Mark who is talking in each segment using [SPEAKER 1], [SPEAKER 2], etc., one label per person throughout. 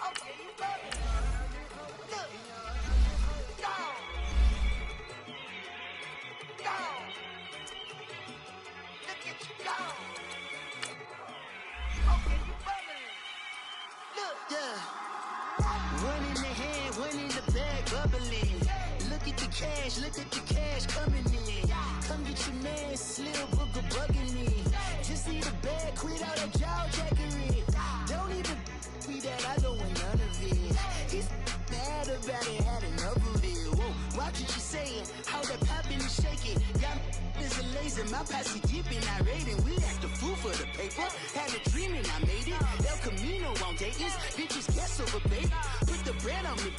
[SPEAKER 1] Okay, you got it. Look. Go. Go. Look at you go. Okay, you bubbling. Look. Yeah. One in the hand, one in the bag, bubbling. Look at the cash coming in. Come get your man, Slim Booker bugging me. Just need a bag, quit all that jaw jackery. Don't even be that, I don't want none of it. He's mad about it, had enough of it. Whoa, watch what you saying, how that poppin' and shaking. Y'all is a lazy, my posse dipping, I raiding. We act a fool for the paper. Had a dream and I made it. El Camino on Dayton's, bitches guess over baby. Put the bread on me.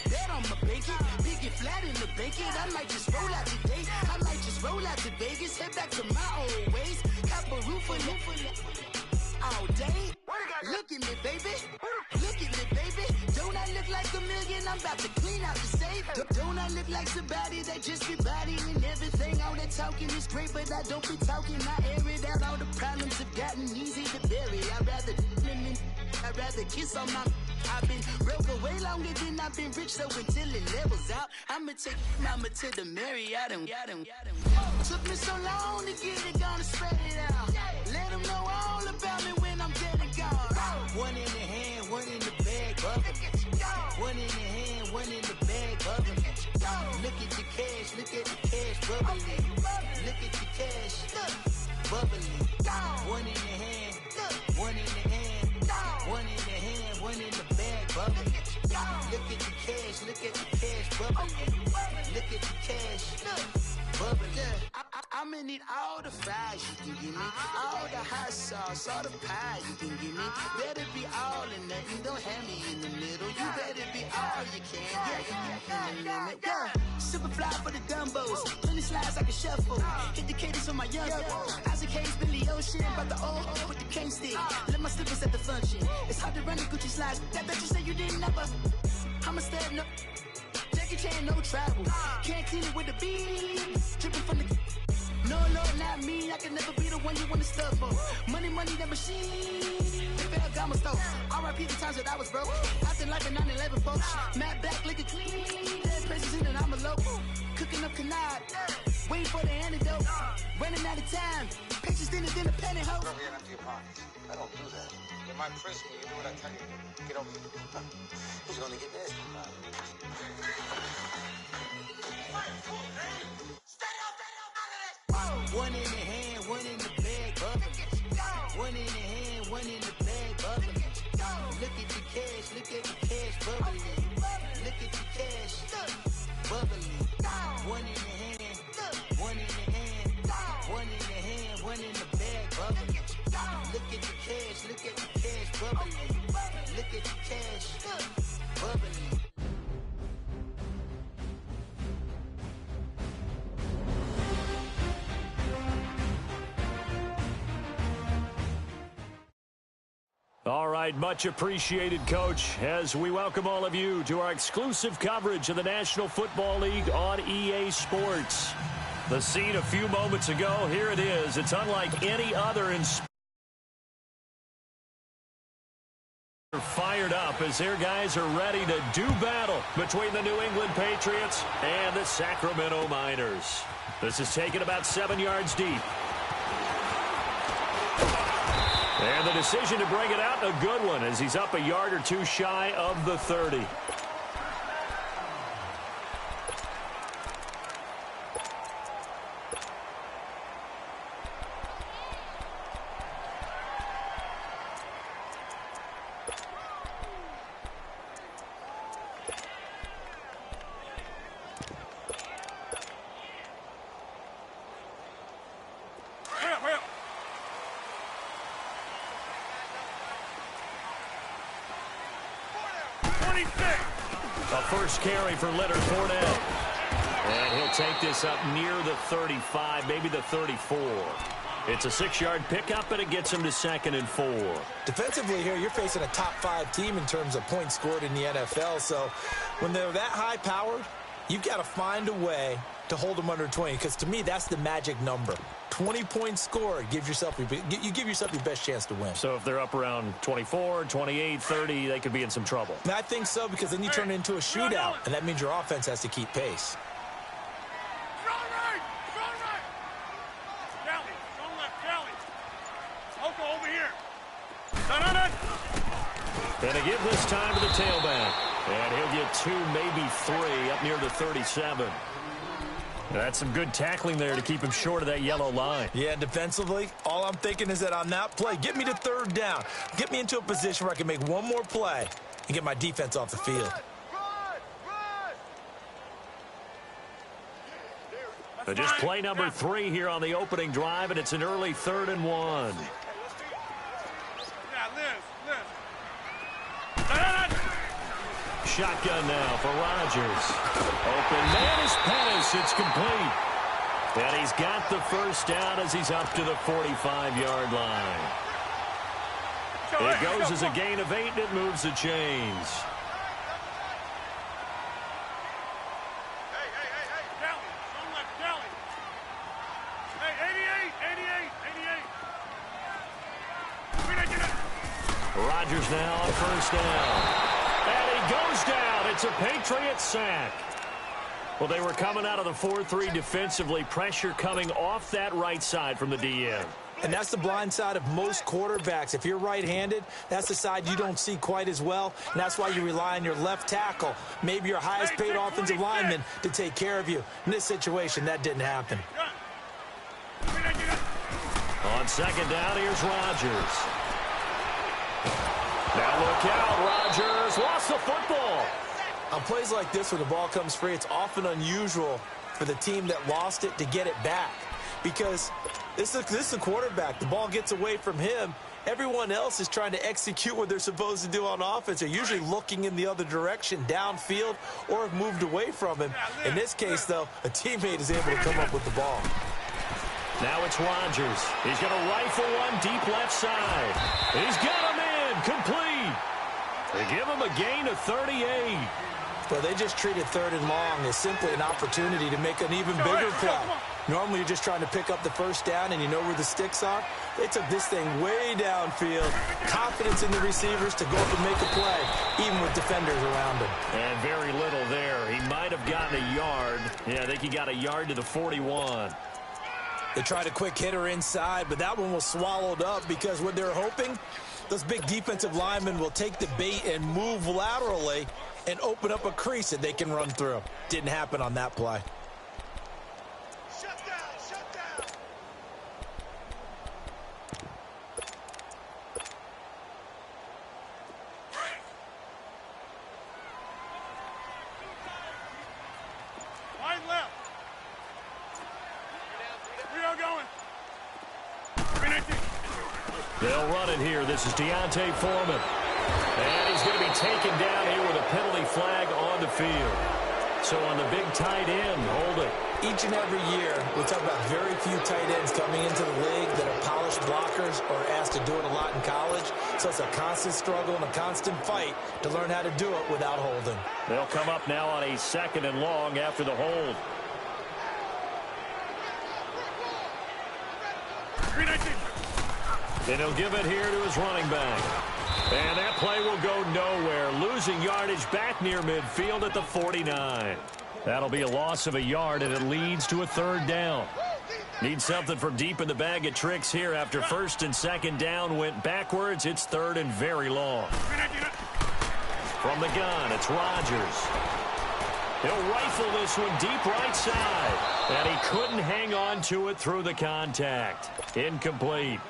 [SPEAKER 1] Bet on my bacon, big and flat in the bacon. I might just roll out today. I might just roll out to Vegas, head back to my old ways. Cop a roof for all day. Look at me, baby. Look at me, baby. Don't I look like a million? I'm about to clean out the safe. Don't I look like somebody that just be bodying everything? All that talking is great, but I don't be talking. I air it out. All the problems have gotten easy to bury. I'd rather kiss on my. I've been broke for way longer than I've been rich, so until it levels out, I'ma take mama to the Marriott and took me so long to get it, gonna spread it out. Let them know all about me when I'm dead and gone. One in the hand, one in the bag, bubbling. One in the hand, one in the bag, bubbling. Look at the cash, bubbling. Look at the cash, bubbling. One in the hand, one in the hand. One in the hand, one in the bag, bubbling. Look at the cash, bubbling. Look at the cash, bubbling. I'ma need all the fries you can give me, all the hot sauce, all the pie you can give me. Better be all in nothing, don't have me in the middle. You better be all you can, yeah. Super fly for the Dumbos, plenty slides like a shuffle. Hit the cadence on my young Isaac Hayes, Billy Ocean, about the old with the cane stick. Let my slippers at the function. It's hard to run the Gucci slides. That bet you say you didn't never. I'ma step no. Jackie Chan, no travel. Can't clean it with the beat. Dripping from the. No, Lord, not me. I can never be the one you wanna stuff for. Money, that machine. Ferragamo store. R.I.P. the times that I was broke. After life in 9/11, folks. Matte back, liquor clean. Dead presents in and I'm a local. Cooking up canard. Waiting for the antidote. Running out of time. Pictures thinner than a penny hoe.
[SPEAKER 2] Over here, empty your pockets. I don't do that. You might frisk me. You do what I tell you. Get over here. Who's gonna get this?
[SPEAKER 1] One in the hand, one in the bag, bubbling. One in the hand, one in the bag, bubbling. Look at the cash, bubbling. Look at the cash, bubbling. One in the hand, one in the hand, one in the hand, one in the bag, bubbling. Look at the cash, bubbling. Look at the cash, bubbling.
[SPEAKER 3] All right, much appreciated, Coach, as we welcome all of you to our exclusive coverage of the National Football League on EA Sports. The scene a few moments ago, here it is. It's unlike any other in sports. Fired up as their guys are ready to do battle between the New England Patriots and the Sacramento Miners. This is taken about 7 yards deep. And the decision to bring it out, a good one, as he's up a yard or two shy of the 30. A first carry for Leonard Fournette. And he'll take this up near the 35, maybe the 34. It's a 6-yard pickup, and it gets him to 2nd and 4.
[SPEAKER 4] Defensively here, you're facing a top-5 team in terms of points scored in the NFL. So when they're that high-powered, you've got to find a way to hold them under 20, because to me, that's the magic number. 20 points scored, you give yourself your best chance to win.
[SPEAKER 3] So if they're up around 24, 28, 30, they could be in some trouble.
[SPEAKER 4] And I think so, because then you turn it into a shootout, and that means your offense has to keep pace.
[SPEAKER 3] And they give this time to the tailback. And he'll get 2, maybe 3, up near the 37. That's some good tackling there to keep him short of that yellow line.
[SPEAKER 4] Yeah, defensively, all I'm thinking is that on that play, get me to third down. Get me into a position where I can make one more play and get my defense off the field.
[SPEAKER 3] So just play number 3 here on the opening drive, and it's an early 3rd and 1. Shotgun now for Rodgers. Open man is Pettis. It's complete. And he's got the first down as he's up to the 45-yard line. It goes as a gain of 8, and it moves the chains. Rodgers now on first down. And he goes down. It's a Patriots sack. Well, they were coming out of the 4-3 defensively. Pressure coming off that right side from the DN.
[SPEAKER 4] And that's the blind side of most quarterbacks. If you're right-handed, that's the side you don't see quite as well. And that's why you rely on your left tackle, maybe your highest-paid offensive lineman, to take care of you. In this situation, that didn't happen.
[SPEAKER 3] On second down, here's Rodgers. Now look out, Rodgers lost the football.
[SPEAKER 4] On plays like this where the ball comes free, it's often unusual for the team that lost it to get it back. Because this is a quarterback. The ball gets away from him. Everyone else is trying to execute what they're supposed to do on offense. They're usually looking in the other direction, downfield, or have moved away from him. In this case, though, a teammate is able to come up with the ball.
[SPEAKER 3] Now it's Rodgers. He's going to rifle one deep left side. He's got him in. Complete. They give him a gain of 38.
[SPEAKER 4] Well, they just treated 3rd and long as simply an opportunity to make an even bigger play. Normally, you're just trying to pick up the first down and you know where the sticks are. They took this thing way downfield. Confidence in the receivers to go up and make a play, even with defenders around him.
[SPEAKER 3] And very little there. He might have gotten a yard. Yeah, I think he got a yard to the 41.
[SPEAKER 4] They tried a quick hitter inside, but that one was swallowed up because what they're hoping, those big defensive linemen will take the bait and move laterally and open up a crease that they can run through. Didn't happen on that play.
[SPEAKER 1] Shut down, shut down.
[SPEAKER 5] Wide left. We are going.
[SPEAKER 3] They'll run it here. This is Deontay Foreman. And he's going to be taken down here with a penalty flag on the field. So on the big tight end, hold it.
[SPEAKER 4] Each and every year, we talk about very few tight ends coming into the league that are polished blockers or asked to do it a lot in college. So it's a constant struggle and a constant fight to learn how to do it without holding.
[SPEAKER 3] They'll come up now on a 2nd and long after the hold. Then he'll give it here to his running back. And that play will go nowhere. Losing yardage back near midfield at the 49. That'll be a loss of a yard, and it leads to a 3rd down. Need something from deep in the bag of tricks here after 1st and 2nd down went backwards. It's 3rd and very long. From the gun, it's Rodgers. He'll rifle this one deep right side. And he couldn't hang on to it through the contact. Incomplete.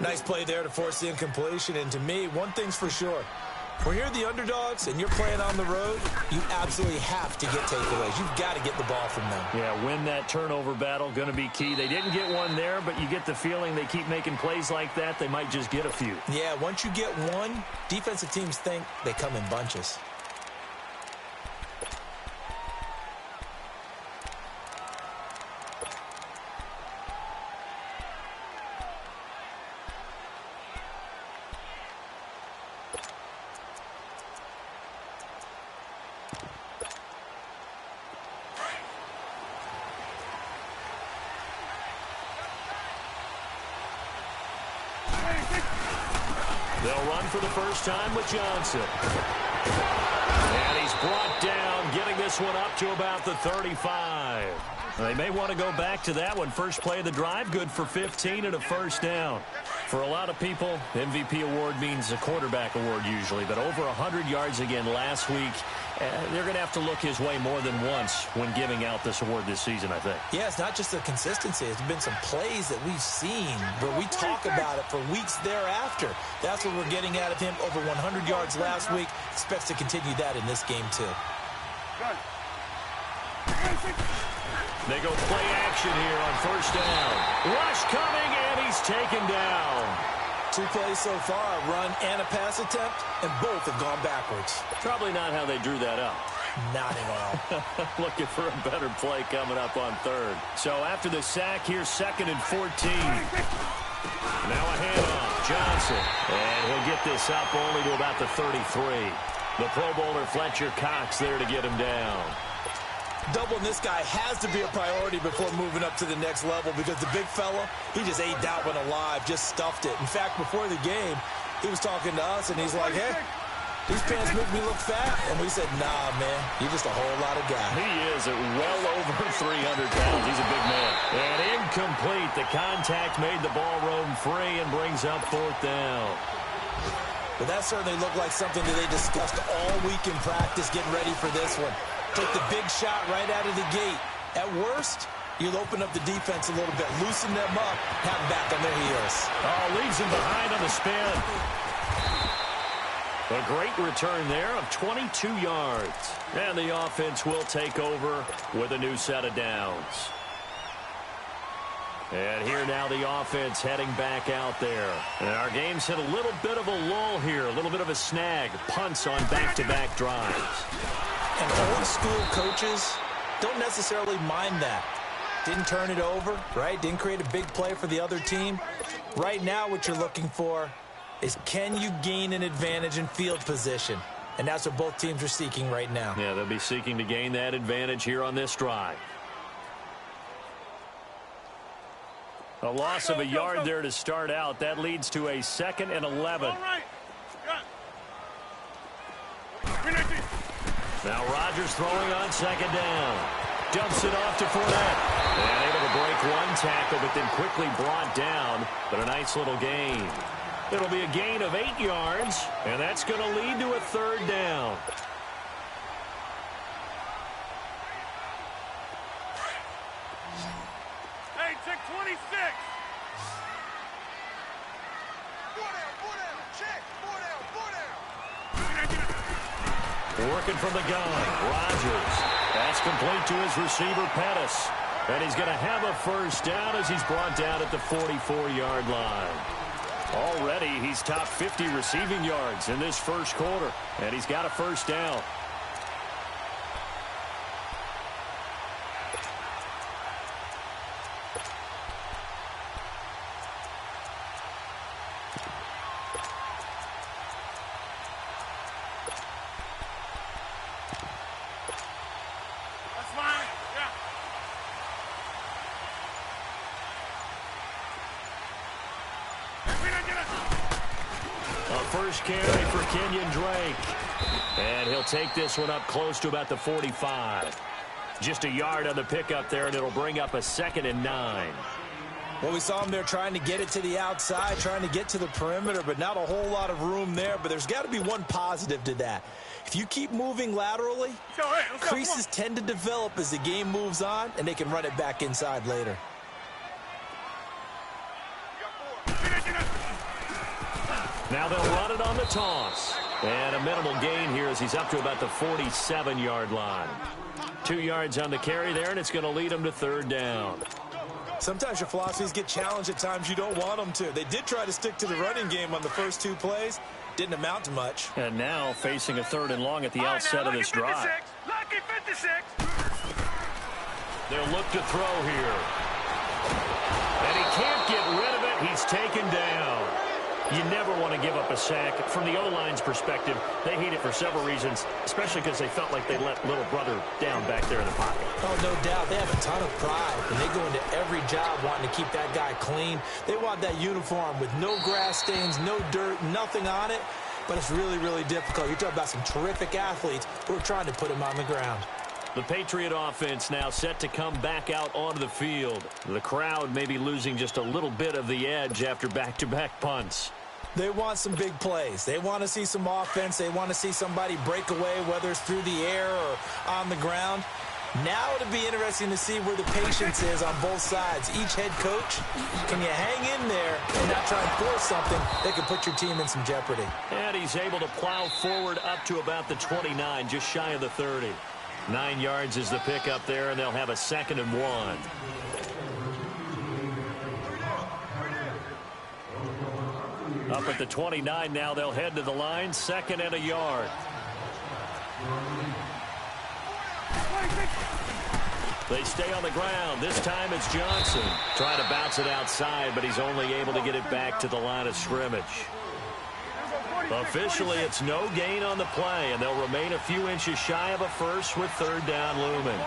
[SPEAKER 4] Nice play there to force the incompletion. And to me, one thing's for sure. When you're the underdogs and you're playing on the road, you absolutely have to get takeaways. You've got to get the ball from them.
[SPEAKER 3] Yeah, win that turnover battle, going to be key. They didn't get one there, but you get the feeling they keep making plays like that, they might just get a few.
[SPEAKER 4] Yeah, once you get one, defensive teams think they come in bunches.
[SPEAKER 3] They'll run for the first time with Johnson. And he's brought down, getting this one up to about the 35. They may want to go back to that one. First play of the drive, good for 15 and a first down. For a lot of people, MVP award means a quarterback award usually, but over 100 yards again last week. They're going to have to look his way more than once when giving out this award this season, I think.
[SPEAKER 4] Yeah, it's not just the consistency. It's been some plays that we've seen where we talk about it for weeks thereafter. That's what we're getting out of him. Over 100 yards last week. Expects to continue that in this game, too.
[SPEAKER 3] They go play action here on first down. Rush coming, and he's taken down.
[SPEAKER 4] 2 plays so far, a run and a pass attempt, and both have gone backwards.
[SPEAKER 3] Probably not how they drew that up.
[SPEAKER 4] Not at all.
[SPEAKER 3] Looking for a better play coming up on third. So after the sack, here's 2nd and 14. Now a handoff. Johnson. And he'll get this up only to about the 33. The Pro Bowler Fletcher Cox there to get him down.
[SPEAKER 4] Doubling this guy has to be a priority before moving up to the next level because the big fella, he just ate that one alive, just stuffed it. In fact, before the game, he was talking to us, and he's like, hey, these pants make me look fat. And we said, nah, man, you're just a whole lot of guy.
[SPEAKER 3] He is at well over 300 pounds. He's a big man. And incomplete. The contact made the ball roam free and brings up 4th down.
[SPEAKER 4] But that certainly looked like something that they discussed all week in practice getting ready for this one. Take the big shot right out of the gate. At worst, you'll open up the defense a little bit, loosen them up, have them back on their heels.
[SPEAKER 3] Oh, leaves him behind on the spin. A great return there of 22 yards. And the offense will take over with a new set of downs. And here now the offense heading back out there. And our game's hit a little bit of a lull here, a little bit of a snag. Punts on back-to-back drives.
[SPEAKER 4] And old school coaches don't necessarily mind that. Didn't turn it over, right? Didn't create a big play for the other team. Right now what you're looking for is can you gain an advantage in field position? And that's what both teams are seeking right now.
[SPEAKER 3] Yeah, they'll be seeking to gain that advantage here on this drive. A loss of a yard there to start out. That leads to a 2nd and 11. Now Rodgers throwing on 2nd down. Dumps it off to Fournette. And able to break one tackle, but then quickly brought down. But a nice little gain. It'll be a gain of 8 yards, and that's going to lead to a 3rd down.
[SPEAKER 5] Hey, check 26.
[SPEAKER 3] Working from the gun, Rodgers. That's complete to his receiver, Pettis. And he's going to have a first down as he's brought down at the 44-yard line. Already, he's top 50 receiving yards in this first quarter. And he's got a first down. First carry for Kenyon Drake. And he'll take this one up close to about the 45. Just a yard on the pickup there, and it'll bring up a 2nd and 9.
[SPEAKER 4] Well, we saw him there trying to get it to the outside, trying to get to the perimeter, but not a whole lot of room there. But there's got to be one positive to that. If you keep moving laterally, creases tend to develop as the game moves on, and they can run it back inside later.
[SPEAKER 3] Now they'll run it on the toss. And a minimal gain here as he's up to about the 47-yard line. 2 yards on the carry there, and it's going to lead him to 3rd down.
[SPEAKER 4] Sometimes your philosophies get challenged at times you don't want them to. They did try to stick to the running game on the first 2 plays. Didn't amount to much.
[SPEAKER 3] And now facing a 3rd and long at the outset of this drive.
[SPEAKER 5] Lucky 56.
[SPEAKER 3] They'll look to throw here. And he can't get rid of it. He's taken down. You never want to give up a sack. From the O-line's perspective, they hate it for several reasons, especially because they felt like they let little brother down back there in the pocket.
[SPEAKER 4] Oh, no doubt. They have a ton of pride, and they go into every job wanting to keep that guy clean. They want that uniform with no grass stains, no dirt, nothing on it. But it's really, really difficult. You're talking about some terrific athletes who are trying to put him on the ground.
[SPEAKER 3] The Patriot offense now set to come back out onto the field. The crowd may be losing just a little bit of the edge after back-to-back punts.
[SPEAKER 4] They want some big plays. They want to see some offense. They want to see somebody break away, whether it's through the air or on the ground. Now it'll be interesting to see where the patience is on both sides. Each head coach, can you hang in there and not try and force something that could put your team in some jeopardy?
[SPEAKER 3] And he's able to plow forward up to about the 29, just shy of the 30. 9 yards is the pickup there, and they'll have a 2nd and 1. Up at the 29 now, they'll head to the line, 2nd and a yard. They stay on the ground. This time it's Johnson. Trying to bounce it outside, but he's only able to get it back to the line of scrimmage. Officially, it's no gain on the play, and they'll remain a few inches shy of a first with 3rd down looming.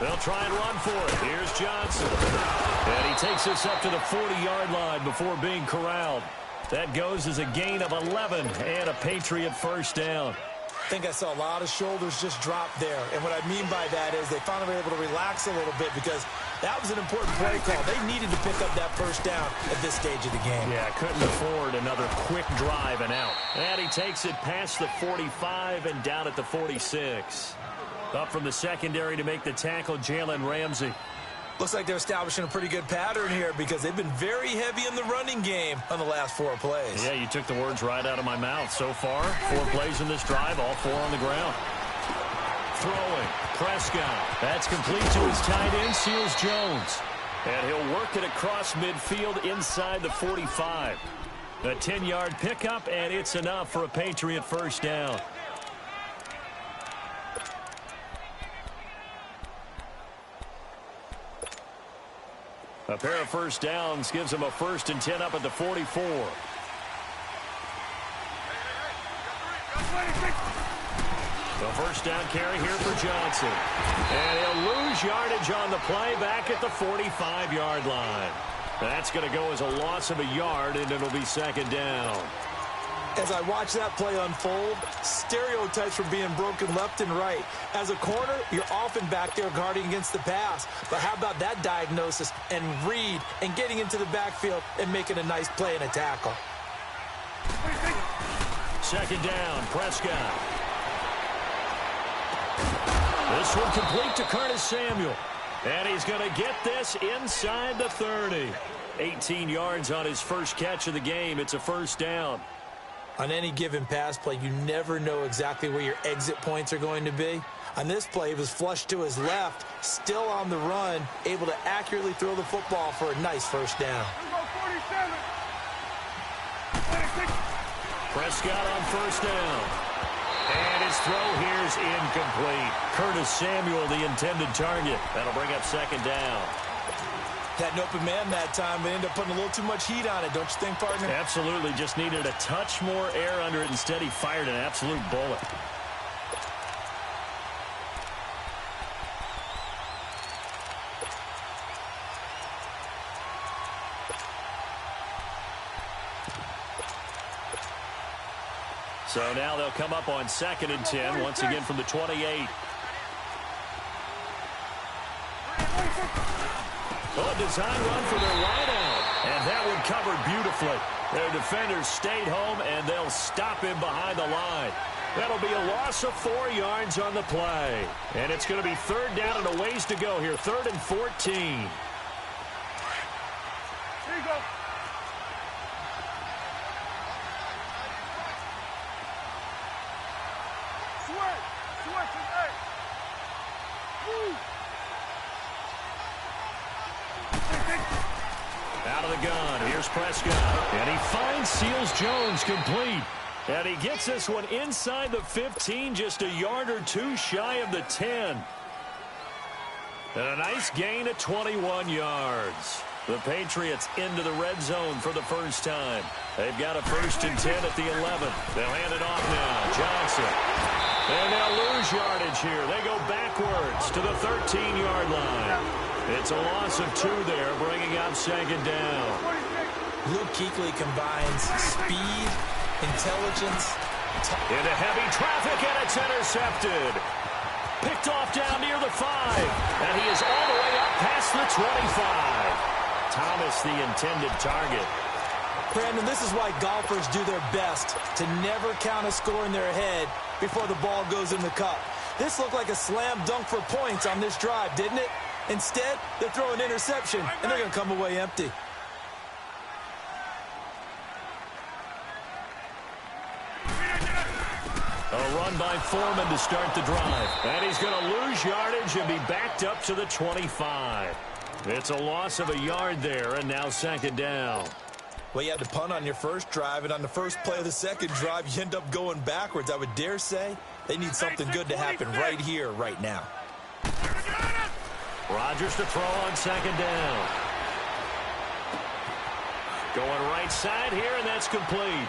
[SPEAKER 3] They'll try and run for it. Here's Johnson. And he takes us up to the 40-yard line before being corralled. That goes as a gain of 11 and a Patriot first down.
[SPEAKER 4] I think I saw a lot of shoulders just drop there. And what I mean by that is they finally were able to relax a little bit because that was an important play call. They needed to pick up that first down at this stage of the game.
[SPEAKER 3] Yeah, couldn't afford another quick drive and out. And he takes it past the 45 and down at the 46. Up from the secondary to make the tackle, Jalen Ramsey.
[SPEAKER 4] Looks like they're establishing a pretty good pattern here because they've been very heavy in the running game on the last 4 plays.
[SPEAKER 3] Yeah, you took the words right out of my mouth. So far, 4 plays in this drive, all 4 on the ground. Throwing, Prescott. That's complete to his tight end, Seals Jones. And he'll work it across midfield inside the 45. A 10-yard pickup, and it's enough for a Patriot first down. A pair of first downs gives him a 1st and 10 up at the 44. The first down carry here for Johnson. And he'll lose yardage on the play back at the 45-yard line. That's going to go as a loss of a yard, and it'll be 2nd down.
[SPEAKER 4] As I watch that play unfold, stereotypes were being broken left and right. As a corner, you're often back there guarding against the pass. But how about that diagnosis and read and getting into the backfield and making a nice play and a tackle?
[SPEAKER 3] 2nd down, Prescott. This one complete to Curtis Samuel. And he's going to get this inside the 30. 18 yards on his first catch of the game. It's a first down.
[SPEAKER 4] On any given pass play, you never know exactly where your exit points are going to be. On this play, he was flushed to his left, still on the run, able to accurately throw the football for a nice first down.
[SPEAKER 3] Prescott on first down. And his throw here is incomplete. Curtis Samuel, the intended target. That'll bring up 2nd down.
[SPEAKER 4] Had an open man that time, but ended up putting a little too much heat on it, don't you think, partner?
[SPEAKER 3] Absolutely. Just needed a touch more air under it. Instead, he fired an absolute bullet. So now they'll come up on 2nd and 10, once again from the 28. A design run for their wideout. And that one covered beautifully. Their defenders stayed home, and they'll stop him behind the line. That'll be a loss of 4 yards on the play. And it's going to be 3rd down and a ways to go here. 3rd and 14.
[SPEAKER 5] Here you go.
[SPEAKER 3] Out of the gun, here's Prescott. And he finds Seals Jones complete. And he gets this one inside the 15, just a yard or 2 shy of the 10. And a nice gain of 21 yards. The Patriots into the red zone for the first time. They've got a 1st and 10 at the 11. They'll hand it off now. Johnson. And they'll lose yardage here. They go backwards to the 13-yard line. It's a loss of 2 there, bringing up 2nd down.
[SPEAKER 4] Luke Kuechly combines speed, intelligence.
[SPEAKER 3] Into heavy traffic, and it's intercepted. Picked off down near the 5. And he is all the way up past the 25. Thomas, the intended target.
[SPEAKER 4] Brandon, this is why golfers do their best to never count a score in their head before the ball goes in the cup. This looked like a slam dunk for points on this drive, didn't it? Instead, they're throwing an interception, and they're going to come away empty.
[SPEAKER 3] A run by Foreman to start the drive. And he's going to lose yardage and be backed up to the 25. It's a loss of a yard there, and now 2nd down.
[SPEAKER 4] Well, you had to punt on your first drive, and on the first play of the second drive, you end up going backwards. I would dare say they need something good to happen right here, right now.
[SPEAKER 3] Rodgers to throw on 2nd down. Going right side here, and that's complete.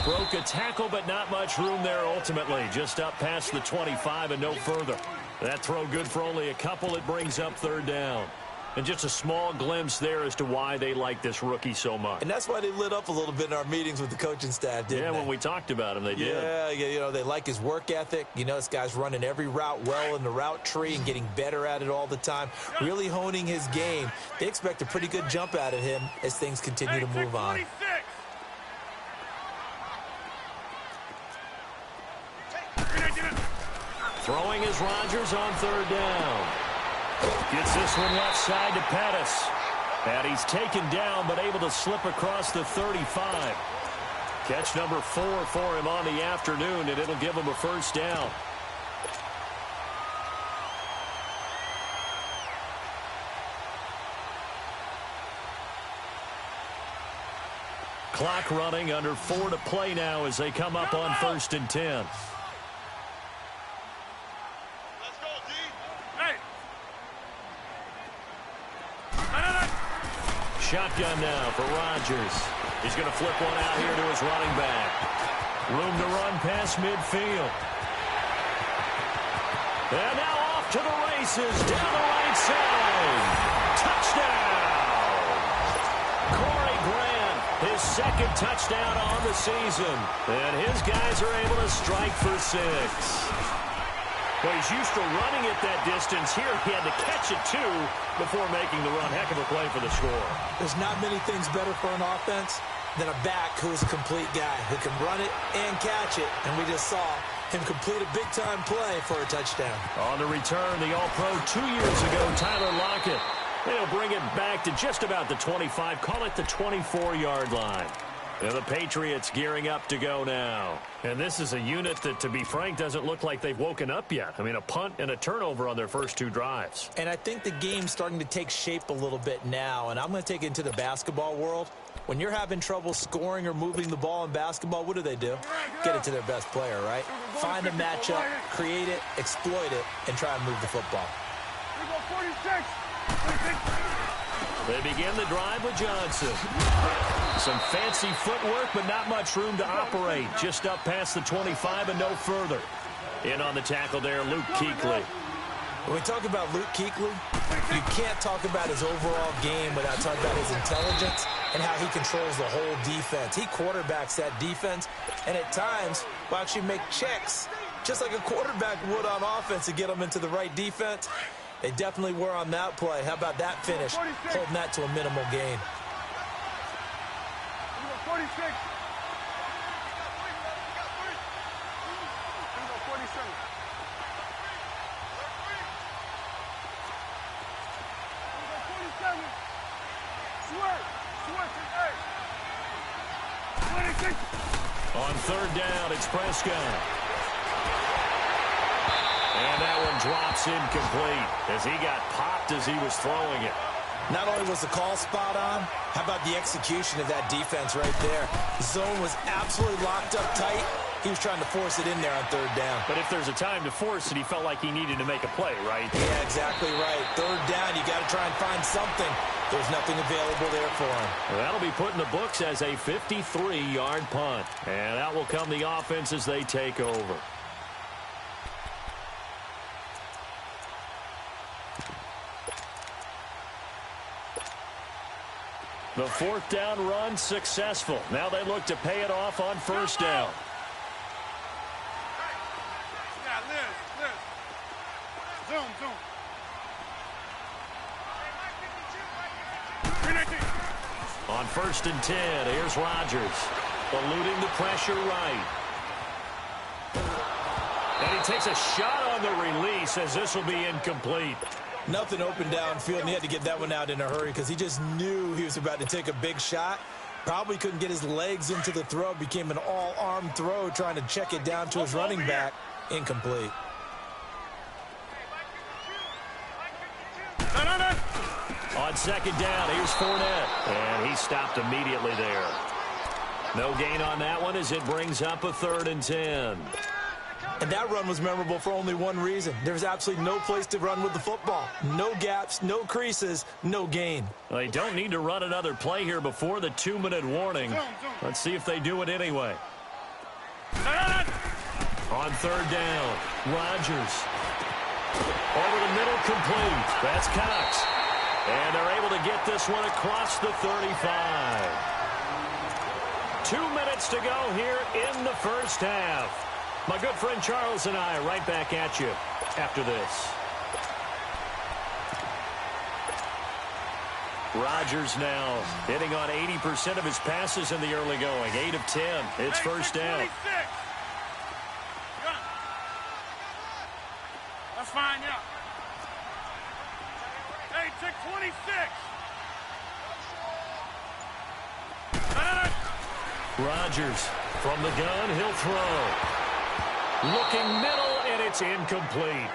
[SPEAKER 3] Broke a tackle, but not much room there ultimately. Just up past the 25 and no further. That throw good for only a couple. It brings up 3rd down. And just a small glimpse there as to why they like this rookie so much.
[SPEAKER 4] And that's why they lit up a little bit in our meetings with the coaching staff, didn't they?
[SPEAKER 3] When we talked about him, they did.
[SPEAKER 4] Yeah, you know, they like his work ethic. You know, this guy's running every route well in the route tree and getting better at it all the time, really honing his game. They expect a pretty good jump out of him as things continue to move on.
[SPEAKER 3] Throwing is Rodgers on 3rd down. Gets this one left side to Pettis. And he's taken down, but able to slip across the 35. Catch number 4 for him on the afternoon, and it'll give him a 1st down. Clock running, under 4 to play now as they come up on 1st and 10. Shotgun now for Rodgers. He's going to flip one out here to his running back. Room to run past midfield. And now off to the races down the right side. Touchdown! Corey Grant, his 2nd touchdown on the season. And his guys are able to strike for 6. Well, he's used to running it that distance. Here he had to catch it, too, before making the run. Heck of a play for the score.
[SPEAKER 4] There's not many things better for an offense than a back who's a complete guy who can run it and catch it. And we just saw him complete a big-time play for a touchdown.
[SPEAKER 3] On the return, the All-Pro 2 years ago, Tyler Lockett. They'll bring it back to just about the 25, call it the 24-yard line. And the Patriots gearing up to go now. And this is a unit that, to be frank, doesn't look like they've woken up yet. I mean, a punt and a turnover on their first 2 drives.
[SPEAKER 4] And I think the game's starting to take shape a little bit now. And I'm going to take it into the basketball world. When you're having trouble scoring or moving the ball in basketball, what do? Get it to their best player, right? Find a matchup, create it, exploit it, and try and move the football.
[SPEAKER 3] They begin the drive with Johnson. Some fancy footwork, but not much room to operate. Just up past the 25 and no further. In on the tackle there, Luke Kuechly.
[SPEAKER 4] When we talk about Luke Kuechly, you can't talk about his overall game without talking about his intelligence and how he controls the whole defense. He quarterbacks that defense, and at times will actually make checks, just like a quarterback would on offense to get them into the right defense. They definitely were on that play. How about that finish? Holding that to a minimal gain.
[SPEAKER 5] 46. 47.
[SPEAKER 3] On 3rd down, it's Prescott. And that one drops incomplete as he got popped as he was throwing it.
[SPEAKER 4] Not only was the call spot on, how about the execution of that defense right there? The zone was absolutely locked up tight, He was trying to force it in there on third down.
[SPEAKER 3] But if there's a time to force it, he felt like he needed to make a play, right?
[SPEAKER 4] Yeah, exactly right. Third down, you got to try and find something. There's nothing available there for him.
[SPEAKER 3] Well, that'll be put in the books as a 53-yard punt. And out will come the offense as they take over. The fourth down run successful. Now they look to pay it off on first down.
[SPEAKER 5] Zoom.
[SPEAKER 3] On first and 10, here's Rodgers. Eluding the pressure right. And he takes a shot on the release as this will be incomplete.
[SPEAKER 4] Nothing open downfield, and he had to get that one out in a hurry because he just knew he was about to take a big shot. Probably couldn't get his legs into the throw. Became an all-arm throw trying to check it down to his running back. Incomplete.
[SPEAKER 3] On second down, here's Fournette. And he stopped immediately there. No gain on that one as it brings up a 3rd and 10.
[SPEAKER 4] And that run was memorable for only one reason. There was absolutely no place to run with the football. No gaps, no creases, no gain.
[SPEAKER 3] They don't need to run another play here before the 2-minute warning. Let's see if they do it anyway. On third down, Rodgers. Over the middle, complete. That's Cox. And they're able to get this one across the 35. 2 minutes to go here in the first half. My good friend Charles and I are right back at you after this. Rodgers now hitting on 80% of his passes in the early going. 8 of 10. It's first down.
[SPEAKER 5] That's fine, yeah. Hey, check 26.
[SPEAKER 3] Rodgers from the gun, he'll throw. Looking middle, and it's incomplete.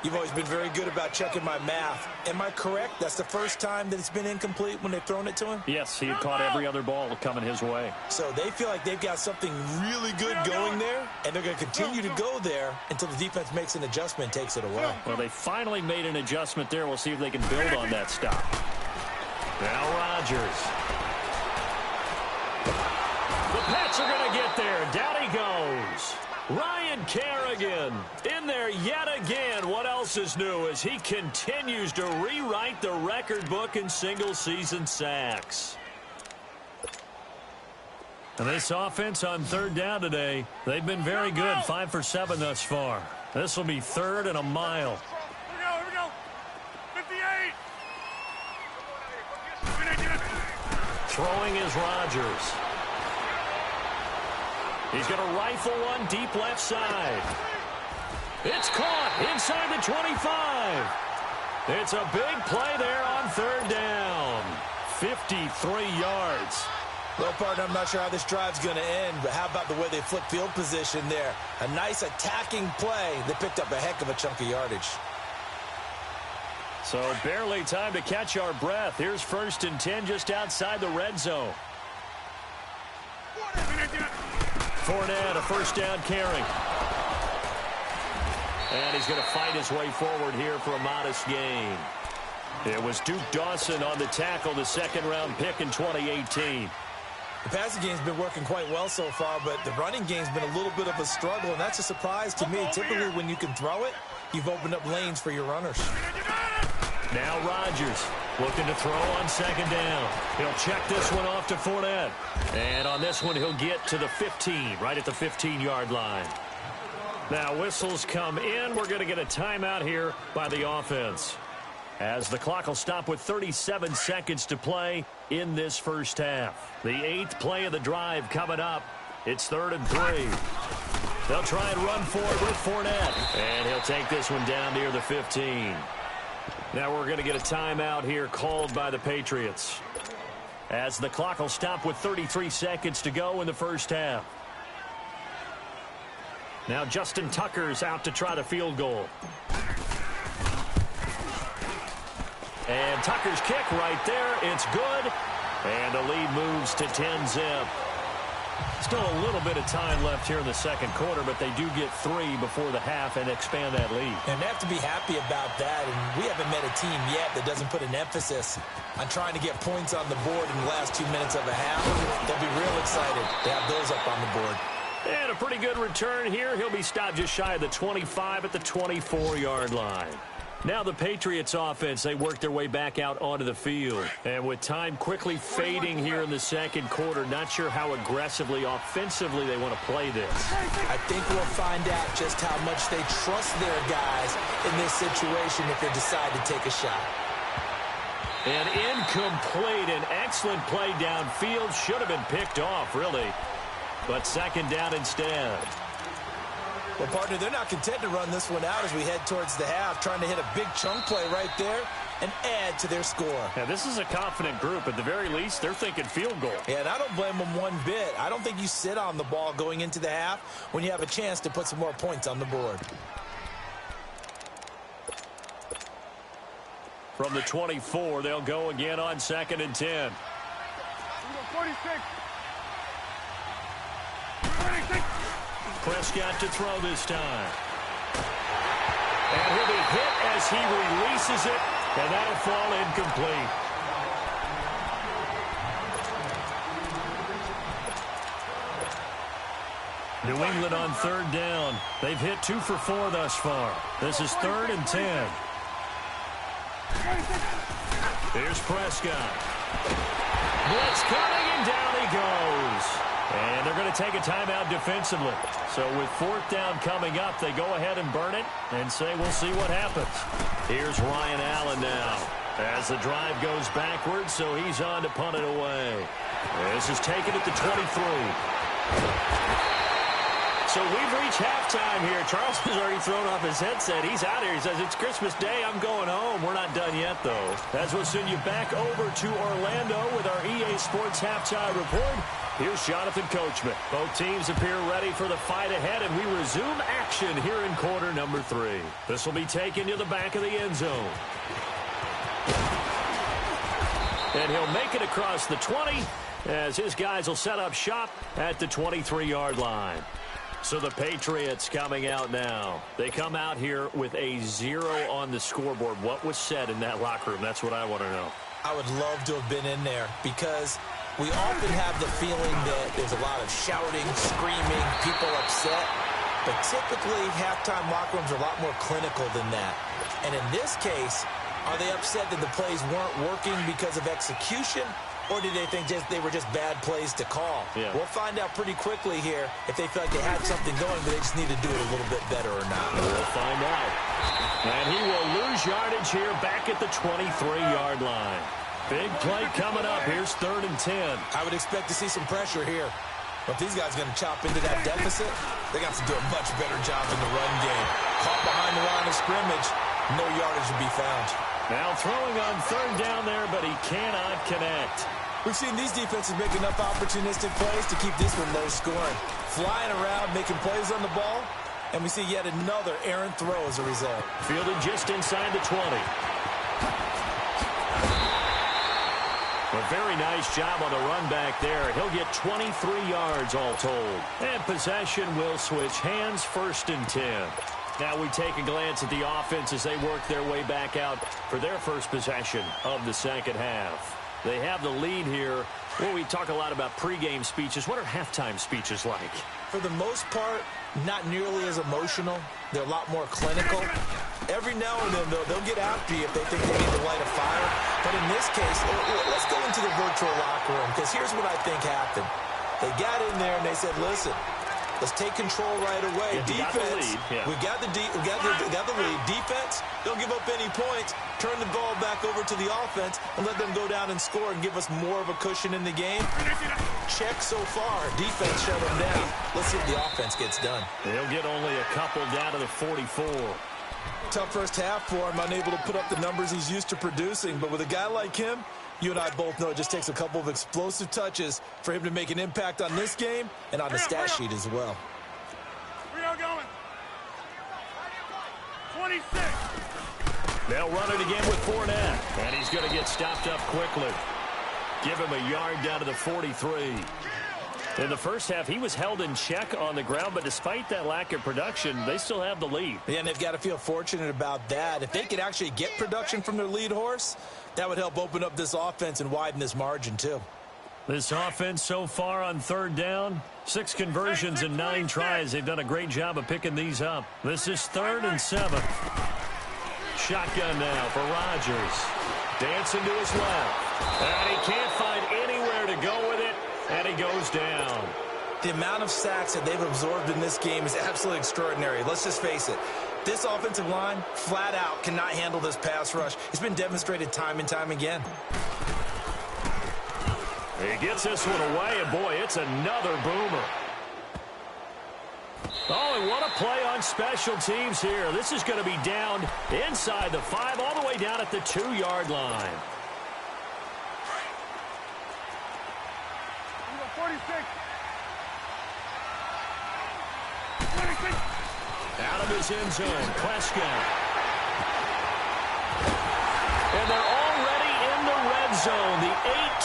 [SPEAKER 4] You've always been very good about checking my math. Am I correct? That's the first time that it's been incomplete when they've thrown it to him?
[SPEAKER 3] Yes, he had caught every other ball coming his way.
[SPEAKER 4] So they feel like they've got something really good going there, and they're going to continue to go there until the defense makes an adjustment and takes it away.
[SPEAKER 3] Well, they finally made an adjustment there. We'll see if they can build on that stop. Now Rodgers. The Pats are going to get there. Down he goes. Ryan Kerrigan in there yet again. What else is new as he continues to rewrite the record book in single-season sacks. And this offense on third down today, they've been very good. 5 for 7 thus far. This will be 3rd and a mile.
[SPEAKER 5] Here we go. 58.
[SPEAKER 3] Throwing is Rodgers. He's going to rifle one deep left side. It's caught inside the 25. It's a big play there on third down. 53 yards.
[SPEAKER 4] Well, partner, I'm not sure how this drive's going to end, but how about the way they flip field position there? A nice attacking play that picked up a heck of a chunk of yardage.
[SPEAKER 3] So barely time to catch our breath. Here's 1st and 10 just outside the red zone. Fournette, a first down carry. And he's going to fight his way forward here for a modest gain. It was Duke Dawson on the tackle, the 2nd-round pick in 2018.
[SPEAKER 4] The passing game's been working quite well so far, but the running game's been a little bit of a struggle, and that's a surprise to me. Typically, when you can throw it, you've opened up lanes for your runners.
[SPEAKER 3] Now Rodgers looking to throw on 2nd down. He'll check this one off to Fournette. And on this one, he'll get to the 15, right at the 15-yard line. Now whistles come in. We're going to get a timeout here by the offense, as the clock will stop with 37 seconds to play in this first half. The 8th play of the drive coming up. It's 3rd and 3. They'll try and run forward with Fournette. And he'll take this one down near the 15. Now we're going to get a timeout here called by the Patriots, as the clock will stop with 33 seconds to go in the first half. Now Justin Tucker's out to try the field goal. And Tucker's kick right there. It's good. And the lead moves to 10-zip. Still a little bit of time left here in the second quarter, but they do get 3 before the half and expand that lead.
[SPEAKER 4] And they have to be happy about that. And we haven't met a team yet that doesn't put an emphasis on trying to get points on the board in the last 2 minutes of a half. They'll be real excited to have those up on the board.
[SPEAKER 3] And a pretty good return here. He'll be stopped just shy of the 25 at the 24-yard line. Now the Patriots offense, they work their way back out onto the field. And with time quickly fading here in the second quarter, not sure how aggressively, offensively they want to play this.
[SPEAKER 4] I think we'll find out just how much they trust their guys in this situation if they decide to take a shot.
[SPEAKER 3] And incomplete, an excellent play downfield. Should have been picked off, really. But second down instead.
[SPEAKER 4] Well, partner, they're not content to run this one out as we head towards the half, trying to hit a big chunk play right there and add to their score.
[SPEAKER 3] Yeah, this is a confident group. At the very least, they're thinking field goal.
[SPEAKER 4] Yeah, and I don't blame them one bit. I don't think you sit on the ball going into the half when you have a chance to put some more points on the board.
[SPEAKER 3] From the 24, they'll go again on 2nd and 10.
[SPEAKER 5] 46.
[SPEAKER 3] Prescott to throw this time. And he'll be hit as he releases it, and that'll fall incomplete. New England on 3rd down. They've hit 2 for 4 thus far. This is 3rd and 10. Here's Prescott. Blitz coming, and down he goes. And they're going to take a timeout defensively. So with 4th down coming up, they go ahead and burn it and say we'll see what happens. Here's Ryan Allen now as the drive goes backwards, so he's on to punt it away. This is taken at the 23. So we've reached halftime here. Charles has already thrown off his headset. He's out here. He says, it's Christmas Day. I'm going home. We're not done yet, though. As we'll send you back over to Orlando with our EA Sports Halftime Report. Here's Jonathan Coachman. Both teams appear ready for the fight ahead, and we resume action here in quarter number 3. This will be taken to the back of the end zone. And he'll make it across the 20 as his guys will set up shop at the 23-yard line. So the Patriots coming out now. They come out here with a 0 on the scoreboard. What was said in that locker room? That's what I want to know.
[SPEAKER 4] I would love to have been in there because we often have the feeling that there's a lot of shouting, screaming, people upset. But typically, halftime locker rooms are a lot more clinical than that. And in this case, are they upset that the plays weren't working because of execution? Or did they think they were just bad plays to call?
[SPEAKER 3] Yeah.
[SPEAKER 4] We'll find out pretty quickly here if they feel like they had something going, but they just need to do it a little bit better or not.
[SPEAKER 3] We'll find out. And he will lose yardage here back at the 23-yard line. Big play coming up. Here's 3rd and 10.
[SPEAKER 4] I would expect to see some pressure here. But if these guys are going to chop into that deficit, they got to do a much better job in the run game. Caught behind the line of scrimmage, no yardage to be found.
[SPEAKER 3] Now throwing on 3rd down there, but he cannot connect.
[SPEAKER 4] We've seen these defenses make enough opportunistic plays to keep this one low scoring. Flying around, making plays on the ball, and we see yet another errant throw as a result.
[SPEAKER 3] Fielded just inside the 20. A very nice job on the run back there. He'll get 23 yards all told. And possession will switch hands, 1st and 10. Now we take a glance at the offense as they work their way back out for their first possession of the second half. They have the lead here. Well, we talk a lot about pregame speeches. What are halftime speeches like?
[SPEAKER 4] For the most part, not nearly as emotional. They're a lot more clinical. Every now and then, though, they'll get after you if they think they need to light a fire. But in this case, let's go into the virtual locker room, because here's what I think happened. They got in there and they said, listen, let's take control right away.
[SPEAKER 3] Yeah,
[SPEAKER 4] Defense, we got the lead. Defense, don't give up any points. Turn the ball back over to the offense and let them go down and score and give us more of a cushion in the game. Check so far. Defense shut them down. Let's see if the offense gets done.
[SPEAKER 3] They'll get only a couple down to the 44.
[SPEAKER 4] Tough first half for him, unable to put up the numbers he's used to producing. But with a guy like him, you and I both know it just takes a couple of explosive touches for him to make an impact on this game and on the stat sheet as well.
[SPEAKER 5] We are going. 26.
[SPEAKER 3] They'll run it again with Fournette. And he's going to get stopped up quickly. Give him a yard down to the 43. In the first half, he was held in check on the ground, but despite that lack of production, they still have the lead.
[SPEAKER 4] Yeah, and they've got to feel fortunate about that. If they could actually get production from their lead horse, that would help open up this offense and widen this margin too.
[SPEAKER 3] This offense so far on third down, 6 conversions and 9 tries. They've done a great job of picking these up. This is 3rd and 7. Shotgun now for Rodgers. Dancing to his left. And he can't find anywhere to go with it, and he goes down.
[SPEAKER 4] The amount of sacks that they've absorbed in this game is absolutely extraordinary. Let's just face it. This offensive line, flat out, cannot handle this pass rush. It's been demonstrated time and time again.
[SPEAKER 3] He gets this one away, and boy, it's another boomer. Oh, and what a play on special teams here. This is going to be down inside the 5, all the way down at the 2-yard line.
[SPEAKER 5] 46.
[SPEAKER 3] Out of his end zone, Prescott. And they're already in the red zone. The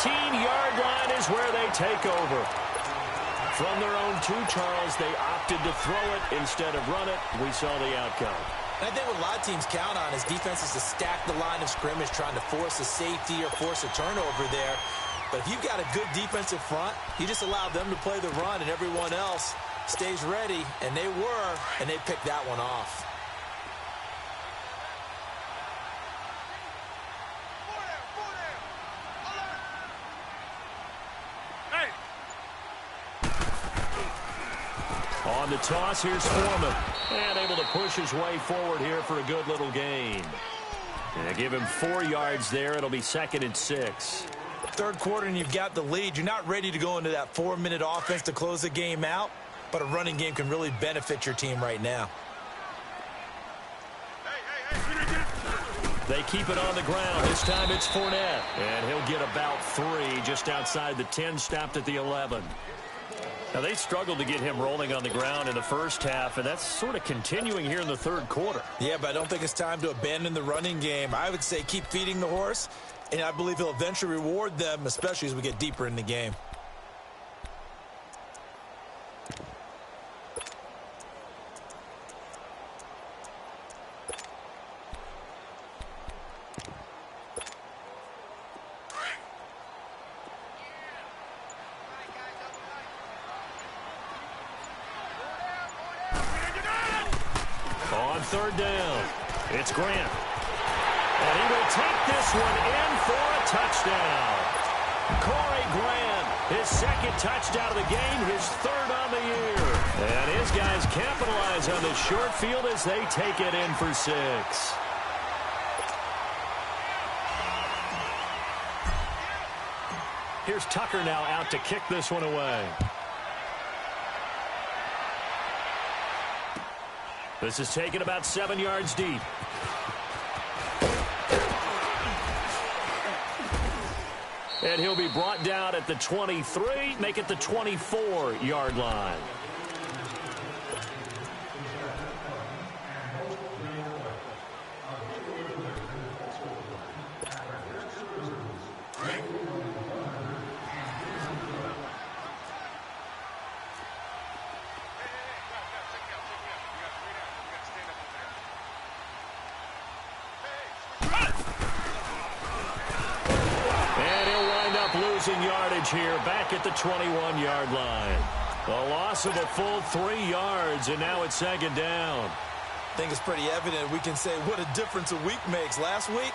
[SPEAKER 3] 18-yard line is where they take over. From their own 2, Charles, they opted to throw it instead of run it. We saw the outcome.
[SPEAKER 4] And I think what a lot of teams count on is defenses to stack the line of scrimmage, trying to force a safety or force a turnover there. But if you've got a good defensive front, you just allow them to play the run and everyone else stays ready, and they were, and they picked that one off.
[SPEAKER 3] On the toss, here's Foreman. And able to push his way forward here for a good little gain. And give him 4 yards there. It'll be 2nd and 6.
[SPEAKER 4] Third quarter and you've got the lead. You're not ready to go into that 4-minute offense to close the game out, but a running game can really benefit your team right now.
[SPEAKER 3] They keep it on the ground. This time it's Fournette. And he'll get about 3 just outside the 10, stopped at the 11. Now, they struggled to get him rolling on the ground in the first half, and that's sort of continuing here in the third quarter.
[SPEAKER 4] Yeah, but I don't think it's time to abandon the running game. I would say keep feeding the horse, and I believe he'll eventually reward them, especially as we get deeper in the game.
[SPEAKER 3] On third down, it's Grant. And he will take this one in for a touchdown. Corey Grant, his 2nd touchdown of the game, his 3rd on the year. And his guys capitalize on the short field as they take it in for 6. Here's Tucker now out to kick this one away. This is taken about 7 yards deep. And he'll be brought down at the 23, make it the 24-yard line. Losing yardage here, back at the 21-yard line. A loss of a full 3 yards, and now it's 2nd down.
[SPEAKER 4] I think it's pretty evident. We can say what a difference a week makes. Last week,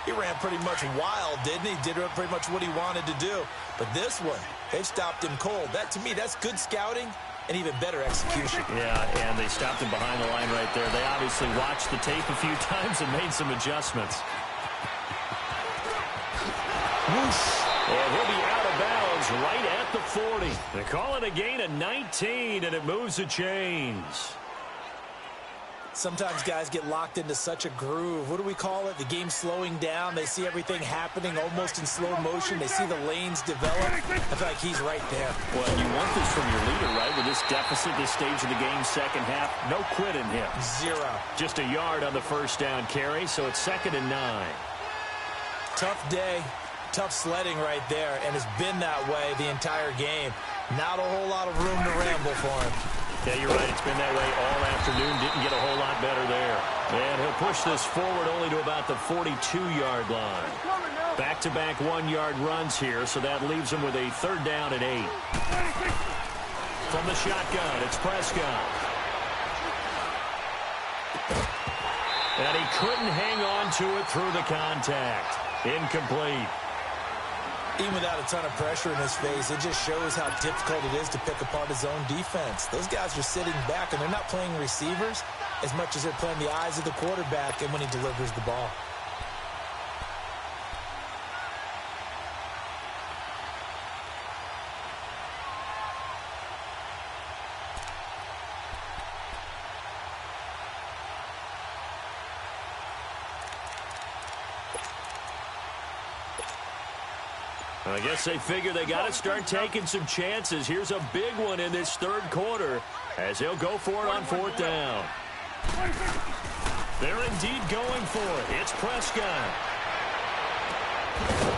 [SPEAKER 4] he ran pretty much wild, didn't he? Did pretty much what he wanted to do. But this one, they've stopped him cold. That, to me, that's good scouting and even better execution.
[SPEAKER 3] Yeah, and they stopped him behind the line right there. They obviously watched the tape a few times and made some adjustments. Whoosh. And he'll be out of bounds right at the 40. They call it a gain of 19, and it moves the chains.
[SPEAKER 4] Sometimes guys get locked into such a groove. What do we call it? The game slowing down. They see everything happening almost in slow motion. They see the lanes develop. I feel like he's right there.
[SPEAKER 3] Well, and you want this from your leader, right? With this deficit, this stage of the game, 2nd half, no quit in him.
[SPEAKER 4] 0.
[SPEAKER 3] Just a yard on the first down carry, so it's 2nd and 9.
[SPEAKER 4] Tough day. Tough sledding right there, and it's been that way the entire game. Not a whole lot of room to ramble for him.
[SPEAKER 3] Yeah, you're right. It's been that way all afternoon. Didn't get a whole lot better there. And he'll push this forward only to about the 42-yard line. Back-to-back one-yard runs here, so that leaves him with a 3rd down and 8. From the shotgun, it's Prescott. And he couldn't hang on to it through the contact. Incomplete.
[SPEAKER 4] Even without a ton of pressure in his face, it just shows how difficult it is to pick apart his own defense. Those guys are sitting back, and they're not playing receivers as much as they're playing the eyes of the quarterback and when he delivers the ball.
[SPEAKER 3] I guess they figure they got to start taking some chances. Here's a big one in this 3rd quarter as he'll go for it on 4th down. They're indeed going for it. It's Prescott.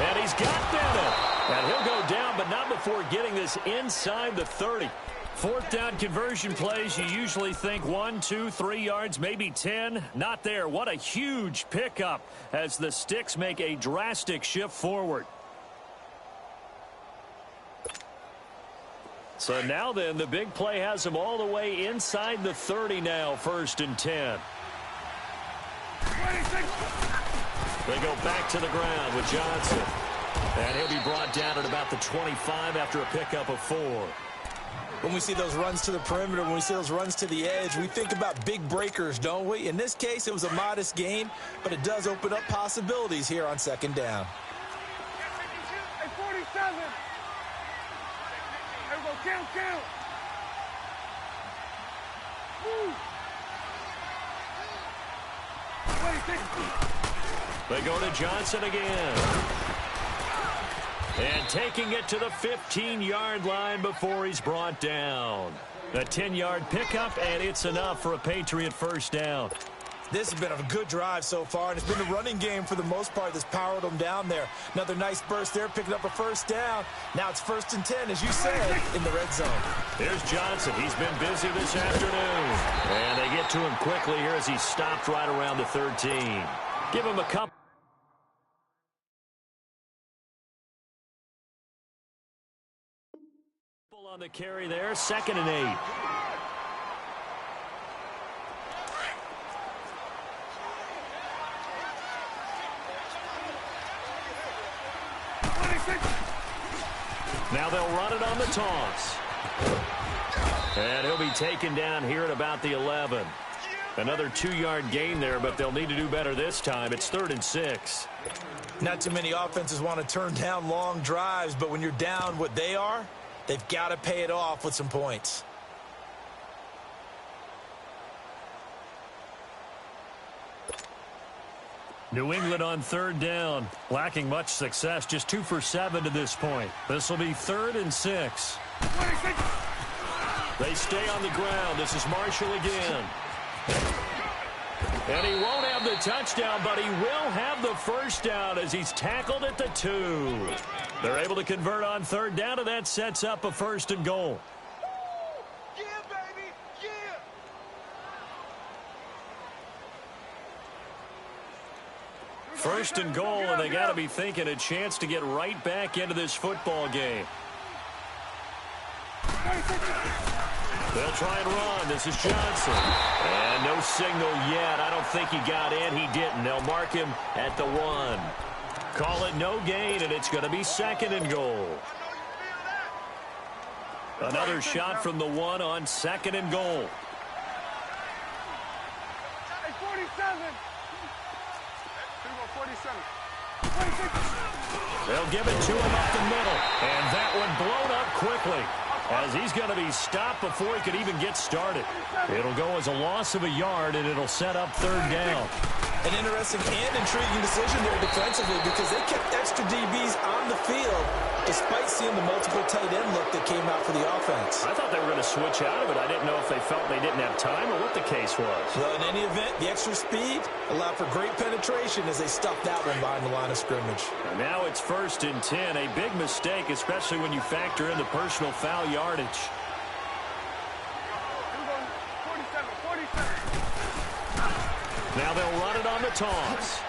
[SPEAKER 3] And he's got Bennett. And he'll go down, but not before getting this inside the 30. 4th down conversion plays, you usually think 1, 2, 3 yards, maybe 10. Not there. What a huge pickup as the Sticks make a drastic shift forward. So now then, the big play has them all the way inside the 30 now, 1st and 10. They go back to the ground with Johnson. And he'll be brought down at about the 25 after a pickup of 4.
[SPEAKER 4] When we see those runs to the perimeter, when we see those runs to the edge, we think about big breakers, don't we? In this case, it was a modest gain, but it does open up possibilities here on 2nd down.
[SPEAKER 5] Hey, 47. Count. Woo.
[SPEAKER 3] They go to Johnson again. And taking it to the 15-yard line before he's brought down. A 10-yard pickup, and it's enough for a Patriot 1st down.
[SPEAKER 4] This has been a good drive so far, and it's been the running game for the most part that's powered them down there. Another nice burst there, picking up a 1st down. Now it's 1st and 10, as you said, in the red zone.
[SPEAKER 3] Here's Johnson. He's been busy this afternoon. And they get to him quickly here as he stopped right around the 13. Give him a couple. On the carry there, 2nd and 8. Now they'll run it on the toss. And he'll be taken down here at about the 11. Another 2-yard gain there, but they'll need to do better this time. It's 3rd and 6.
[SPEAKER 4] Not too many offenses want to turn down long drives, but when you're down what they are, they've got to pay it off with some points.
[SPEAKER 3] New England on 3rd down, lacking much success, just 2 for 7 to this point. This will be 3rd and 6. They stay on the ground. This is Marshall again. And he won't have the touchdown, but he will have the 1st down as he's tackled at the 2. They're able to convert on 3rd down, and that sets up a 1st and goal. First and goal, and they got to be thinking a chance to get right back into this football game. They'll try and run. This is Johnson. And no signal yet. I don't think he got in. He didn't. They'll mark him at the 1. Call it no gain, and it's going to be 2nd and goal. Another shot from the 1 on 2nd and goal. They'll give it to him up the middle. And that one blown up quickly as he's going to be stopped before he could even get started. It'll go as a loss of a yard, and it'll set up 3rd down.
[SPEAKER 4] An interesting and intriguing decision there defensively because they kept extra DBs on the field despite seeing the multiple tight end look that came out for the offense.
[SPEAKER 3] I thought they were going to switch out of it. I didn't know if they felt they didn't have time or what the case was.
[SPEAKER 4] Well, in any event, the extra speed allowed for great penetration as they stuffed that one behind the line of scrimmage.
[SPEAKER 3] And now it's 1st and 10. A big mistake, especially when you factor in the personal foul yardage.
[SPEAKER 5] 47.
[SPEAKER 3] Now they'll run it on the toss.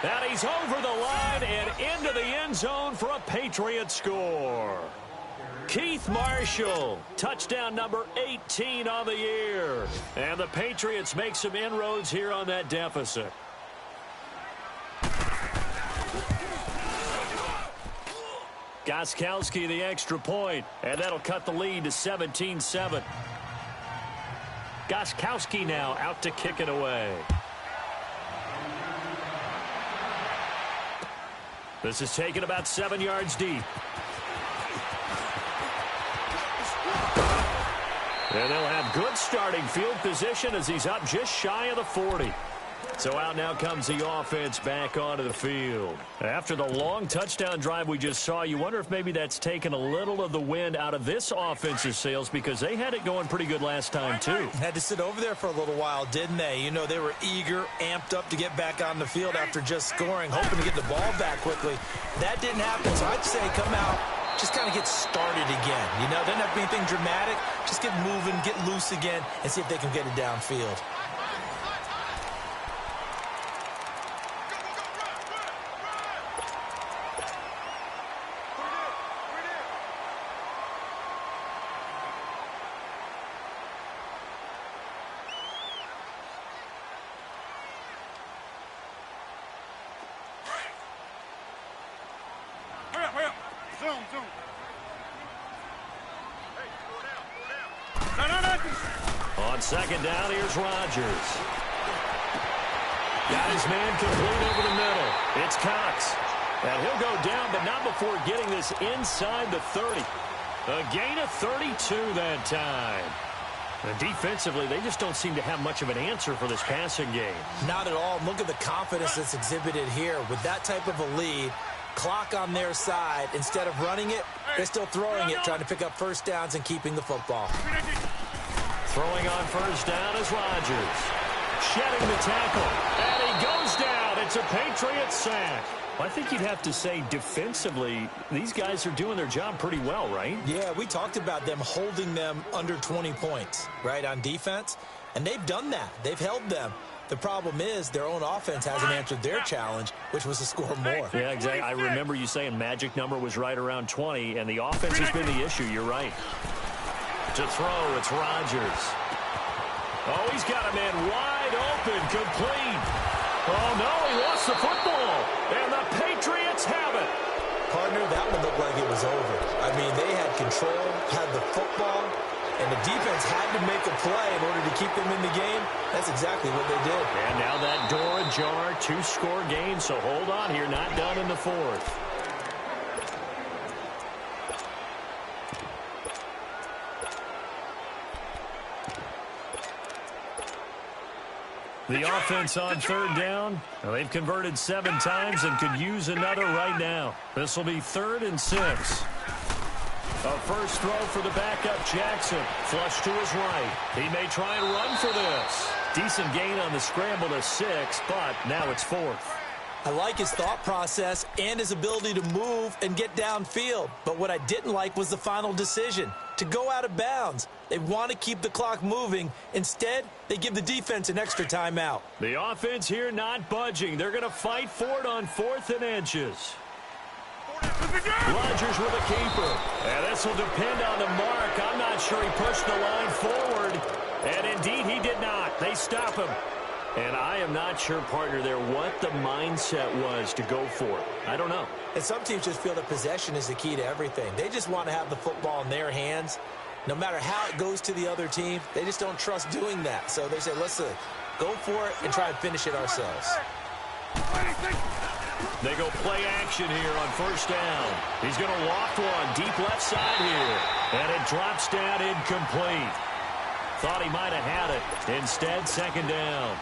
[SPEAKER 3] And he's over the line and into the end zone for a Patriots score. Keith Marshall, touchdown number 18 on the year. And the Patriots make some inroads here on that deficit. Gostkowski the extra point, and that'll cut the lead to 17-7. Gostkowski now out to kick it away. This is taken about 7 yards deep. And they'll have good starting field position as he's up just shy of the 40. So out now comes the offense back onto the field. After the long touchdown drive we just saw, you wonder if maybe that's taken a little of the wind out of this offense's sails because they had it going pretty good last time too.
[SPEAKER 4] Had to sit over there for a little while, didn't they? You know, they were eager, amped up to get back on the field after just scoring, hoping to get the ball back quickly. That didn't happen, so I'd say come out, just kind of get started again. You know, doesn't have to be anything dramatic. Just get moving, get loose again, and see if they can get it downfield.
[SPEAKER 5] Zoom.
[SPEAKER 3] On 2nd down, here's Rodgers. Got his man complete over the middle. It's Cox. And he'll go down, but not before getting this inside the 30. A gain of 32 that time. And defensively, they just don't seem to have much of an answer for this passing game.
[SPEAKER 4] Not at all. Look at the confidence that's exhibited here. With that type of a lead, clock on their side, instead of running it, they're still throwing it, trying to pick up first downs and keeping the football.
[SPEAKER 3] Throwing on 1st down is Rodgers. Shedding the tackle. And he goes down. It's a Patriots sack. I think you'd have to say defensively, these guys are doing their job pretty well, right?
[SPEAKER 4] Yeah, we talked about them holding them under 20 points, right, on defense. And they've done that. They've held them. The problem is their own offense hasn't answered their challenge, which was to score more.
[SPEAKER 3] Yeah, exactly. I remember you saying magic number was right around 20, and the offense has been the issue. You're right. To throw, it's Rodgers. Oh, he's got a man wide open, complete. Oh, no, he lost the football. And the Patriots have it.
[SPEAKER 4] Partner, that one looked like it was over. I mean, they had control, had the football, and the defense had to make a play in order to keep them in the game. That's exactly what they did.
[SPEAKER 3] And now that door ajar, 2-score game, so hold on here, not done in the 4th. The offense on 3rd down. Well, they've converted 7 times and could use another right now. This will be 3rd and 6. A first throw for the backup Jackson. Flush to his right. He may try and run for this. Decent gain on the scramble to 6, but now it's 4th.
[SPEAKER 4] I like his thought process and his ability to move and get downfield. But what I didn't like was the final decision, to go out of bounds. They want to keep the clock moving. Instead, they give the defense an extra timeout.
[SPEAKER 3] The offense here not budging. They're going to fight for it on 4th and inches. Rodgers with a keeper. And this will depend on the mark. I'm not sure he pushed the line forward. And indeed, he did not. They stop him. And I am not sure, partner, there what the mindset was to go for it. I don't know.
[SPEAKER 4] And some teams just feel that possession is the key to everything. They just want to have the football in their hands. No matter how it goes to the other team, they just don't trust doing that. So they say, let's go for it and try and finish it ourselves.
[SPEAKER 3] They go play action here on 1st down. He's going to loft one deep left side here. And it drops down incomplete. Thought he might have had it. Instead, 2nd down.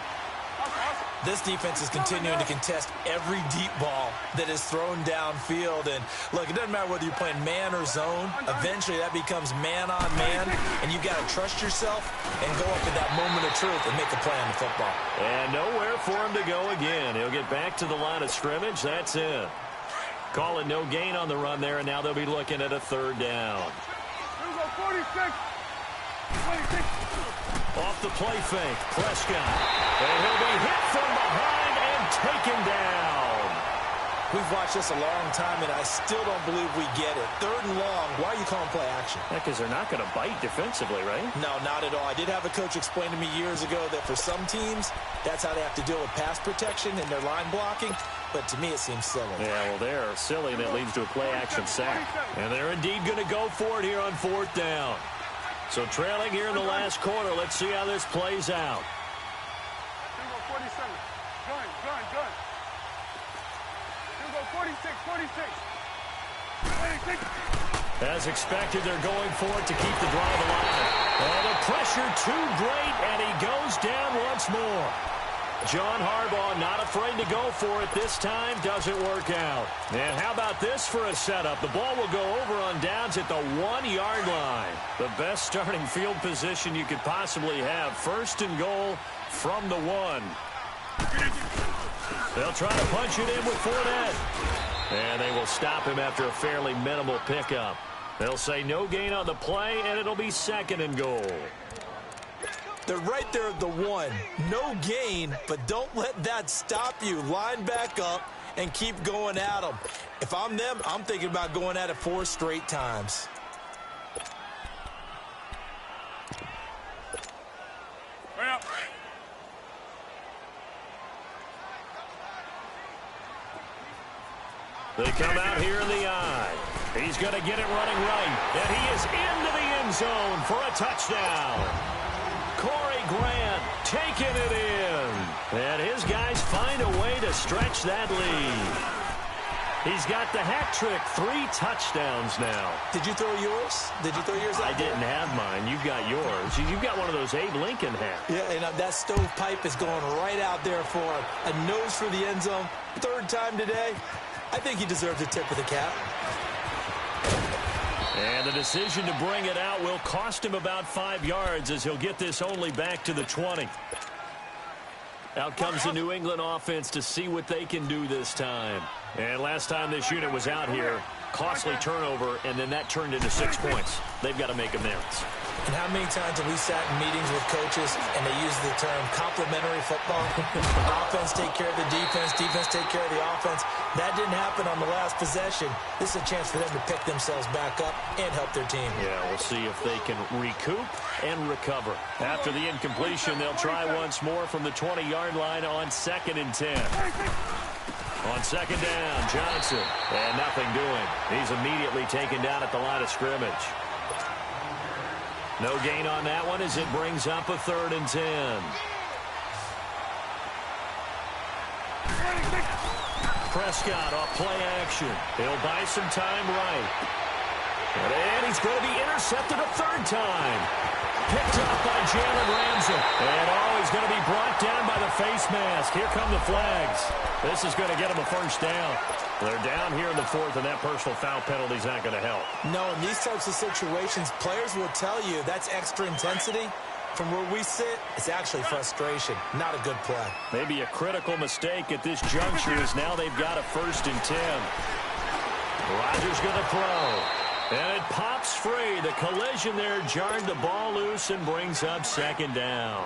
[SPEAKER 4] This defense is continuing to contest every deep ball that is thrown downfield. And, look, it doesn't matter whether you're playing man or zone. Eventually, that becomes man on man, and you've got to trust yourself and go up at that moment of truth and make a play on the football.
[SPEAKER 3] And nowhere for him to go again. He'll get back to the line of scrimmage. That's it. Call it no gain on the run there, and now they'll be looking at a third down.
[SPEAKER 5] 46. 26.
[SPEAKER 3] Off the play fake, Prescott. And he'll be hit from behind and taken down.
[SPEAKER 4] We've watched this a long time, and I still don't believe we get it. Third and long, why are you calling play action?
[SPEAKER 3] Because they're not going to bite defensively, right?
[SPEAKER 4] No, not at all. I did have a coach explain to me years ago that for some teams, that's how they have to deal with pass protection and their line blocking. But to me, it seems silly.
[SPEAKER 3] Yeah, well, they're silly, and it leads to a play-action sack. And they're indeed going to go for it here on fourth down. So trailing here in the last quarter. Let's see how this plays out.
[SPEAKER 5] 47. Gun. 46. 26.
[SPEAKER 3] As expected, they're going for it to keep the drive alive. And the pressure too great, and he goes down once more. John Harbaugh not afraid to go for it this time. Doesn't work out. And how about this for a setup? The ball will go over on downs at the 1-yard line. The best starting field position you could possibly have. First and goal from the 1. They'll try to punch it in with Fournette. And they will stop him after a fairly minimal pickup. They'll say no gain on the play, and it'll be second and goal.
[SPEAKER 4] They're right there at the 1. No gain, but don't let that stop you. Line back up and keep going at them. If I'm them, I'm thinking about going at it 4 straight times.
[SPEAKER 3] They come out here in the eye. He's going to get it running right. And he is into the end zone for a touchdown. Corey Grant taking it in. And his guys find a way to stretch that lead. He's got the hat trick. 3 touchdowns now.
[SPEAKER 4] Did you throw yours?
[SPEAKER 3] I didn't have mine. You've got yours. You've got one of those Abe Lincoln hats.
[SPEAKER 4] Yeah, and that stovepipe is going right out there for him. A nose for the end zone. 3rd time today. I think he deserves a tip of the cap.
[SPEAKER 3] And the decision to bring it out will cost him about 5 yards as he'll get this only back to the 20. Out comes the New England offense to see what they can do this time. And last time this unit was out here, costly turnover, and then that turned into 6 points. They've got to make amends.
[SPEAKER 4] And how many times have we sat in meetings with coaches and they use the term complementary football? Offense take care of the defense, defense take care of the offense. That didn't happen on the last possession. This is a chance for them to pick themselves back up and help their team. Yeah,
[SPEAKER 3] we'll see if they can recoup and recover. After the incompletion, they'll try once more from the 20-yard line on 2nd and 10. On 2nd down, Johnson. And nothing doing. He's immediately taken down at the line of scrimmage. No gain on that one as it brings up a 3rd and 10. Prescott off play action. He'll buy some time right. And he's going to be intercepted a 3rd time. Picked up by Jalen Ramsey. And he's going to be brought down by the face mask. Here come the flags. This is going to get him a 1st down. They're down here in the 4th, and that personal foul penalty is not going to help.
[SPEAKER 4] No, in these types of situations, players will tell you that's extra intensity. From where we sit, it's actually frustration, not a good play.
[SPEAKER 3] Maybe a critical mistake at this juncture is now they've got a 1st and 10. Rodgers going to throw. And it pops free. The collision there jarred the ball loose and brings up 2nd down.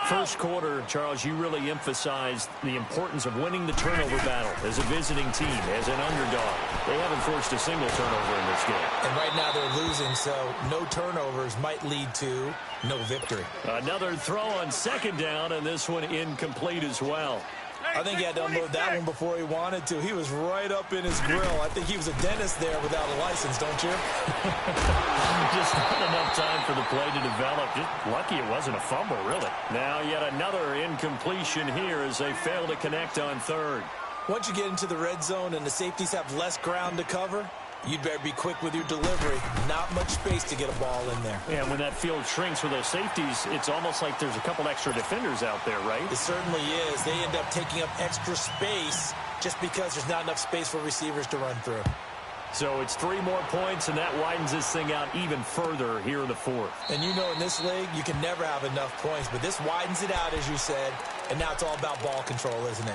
[SPEAKER 3] First quarter, Charles, you really emphasized the importance of winning the turnover battle as a visiting team, as an underdog. They haven't forced a single turnover in this game.
[SPEAKER 4] And right now they're losing, so no turnovers might lead to no victory.
[SPEAKER 3] Another throw on 2nd down, and this one incomplete as well.
[SPEAKER 4] I think he had to unload that one before he wanted to. He was right up in his grill. I think he was a dentist there without a license, don't you?
[SPEAKER 3] Just not enough time for the play to develop. Just lucky it wasn't a fumble, really. Now yet another incompletion here as they fail to connect on 3rd.
[SPEAKER 4] Once you get into the red zone and the safeties have less ground to cover, you'd better be quick with your delivery. Not much space to get a ball in there.
[SPEAKER 3] And when that field shrinks with those safeties, it's almost like there's a couple extra defenders out there, right?
[SPEAKER 4] It certainly is. They end up taking up extra space just because there's not enough space for receivers to run through.
[SPEAKER 3] So it's 3 more points, and that widens this thing out even further here in the fourth.
[SPEAKER 4] And you know in this league, you can never have enough points, but this widens it out, as you said, and now it's all about ball control, isn't it?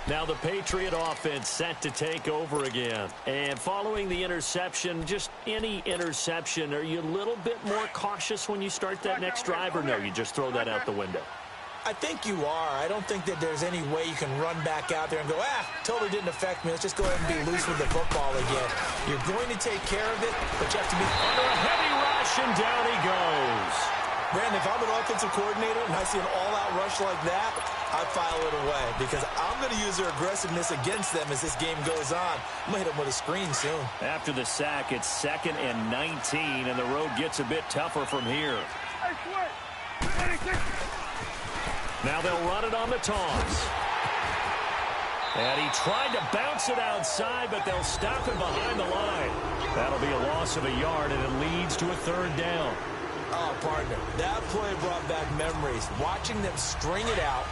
[SPEAKER 3] Now the Patriot offense set to take over again. And following the interception, just any interception, are you a little bit more cautious when you start that next drive, or no, you just throw that out the window?
[SPEAKER 4] I think you are. I don't think that there's any way you can run back out there and go, totally didn't affect me. Let's just go ahead and be loose with the football again. You're going to take care of it, but you have to be
[SPEAKER 3] under a heavy rush, and down he goes.
[SPEAKER 4] Brandon, if I'm an offensive coordinator and I see an all-out rush like that, I file it away because I'm going to use their aggressiveness against them as this game goes on. I'm going to hit them with a screen soon.
[SPEAKER 3] After the sack, it's 2nd and 19, and the road gets a bit tougher from here. Now they'll run it on the toss. And he tried to bounce it outside, but they'll stop him behind the line. That'll be a loss of a yard, and it leads to a 3rd down.
[SPEAKER 4] Oh, partner, that play brought back memories. Watching them string it out,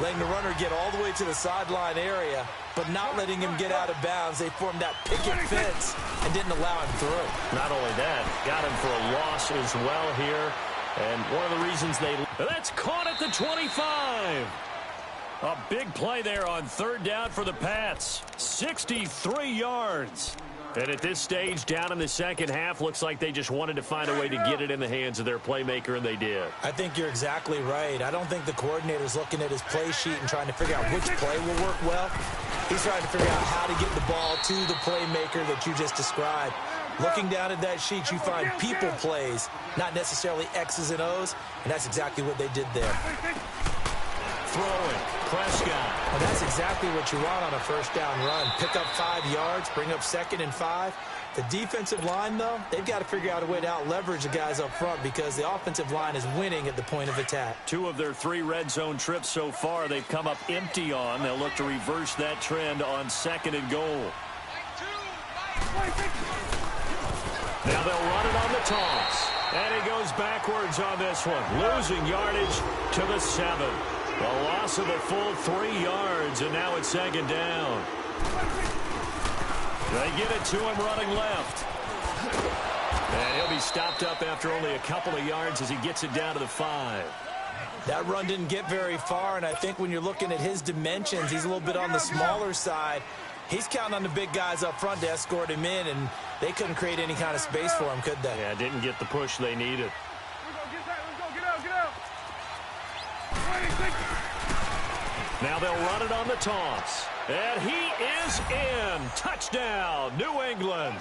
[SPEAKER 4] letting the runner get all the way to the sideline area, but not letting him get out of bounds. They formed that picket fence and didn't allow him through.
[SPEAKER 3] Not only that, got him for a loss as well here. And one of the reasons that's caught at the 25. A big play there on 3rd down for the Pats. 63 yards. And at this stage, down in the second half, looks like they just wanted to find a way to get it in the hands of their playmaker, and they did.
[SPEAKER 4] I think you're exactly right. I don't think the coordinator's looking at his play sheet and trying to figure out which play will work well. He's trying to figure out how to get the ball to the playmaker that you just described. Looking down at that sheet, you find people plays, not necessarily X's and O's, and that's exactly what they did there.
[SPEAKER 3] Throwing, Prescott.
[SPEAKER 4] And that's exactly what you want on a 1st down run. Pick up 5 yards, bring up 2nd and 5. The defensive line, though, they've got to figure out a way to out-leverage the guys up front because the offensive line is winning at the point of attack. 2 of their 3 red zone trips so far, they've come up empty on. They'll look to reverse that trend on 2nd and goal. Now they'll run it on the toss. And he goes backwards on this one. Losing yardage to the 7. A loss of a full 3 yards, and now it's 2nd down. They get it to him running left. And he'll be stopped up after only a couple of yards as he gets it down to the 5. That run didn't get very far, and I think when you're looking at his dimensions, he's a little bit on the smaller side. He's counting on the big guys up front to escort him in, and they couldn't create any kind of space for him, could they?
[SPEAKER 3] Yeah, didn't get the push they needed. Now they'll run it on the toss. And he is in. Touchdown, New England.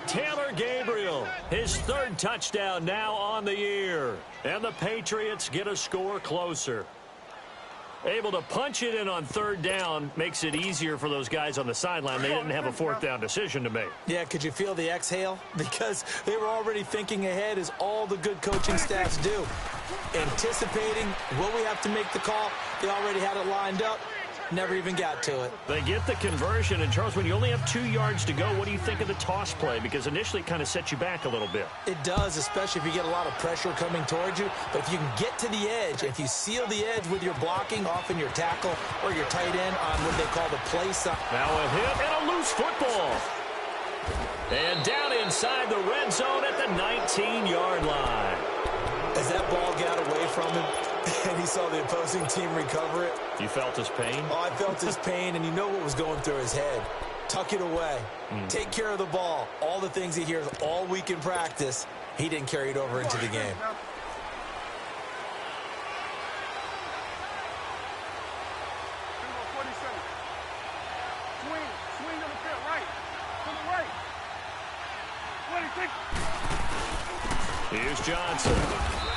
[SPEAKER 3] Taylor Gabriel, his 3rd touchdown now on the year. And the Patriots get a score closer. Able to punch it in on 3rd down makes it easier for those guys on the sideline. They didn't have a 4th down decision to make.
[SPEAKER 4] Yeah, could you feel the exhale? Because they were already thinking ahead, as all the good coaching staffs do. Anticipating, will we have to make the call? They already had it lined up. Never even got to it.
[SPEAKER 3] They get the conversion, and Charles, when you only have 2 yards to go, what do you think of the toss play? Because initially it kind of sets you back a little bit.
[SPEAKER 4] It does, especially if you get a lot of pressure coming towards you. But if you can get to the edge, if you seal the edge with your blocking, often your tackle or your tight end on what they call the play side.
[SPEAKER 3] Now a hit and a loose football. And down inside the red zone at the 19-yard line.
[SPEAKER 4] As that ball got away from him, and he saw the opposing team recover it.
[SPEAKER 3] You felt his pain?
[SPEAKER 4] Oh, I felt his pain, and you know what was going through his head. Tuck it away. Take care of the ball. All the things he hears all week in practice, he didn't carry it over into the game.
[SPEAKER 5] Swing on the field, right. To the right. 26.
[SPEAKER 3] Here's Johnson.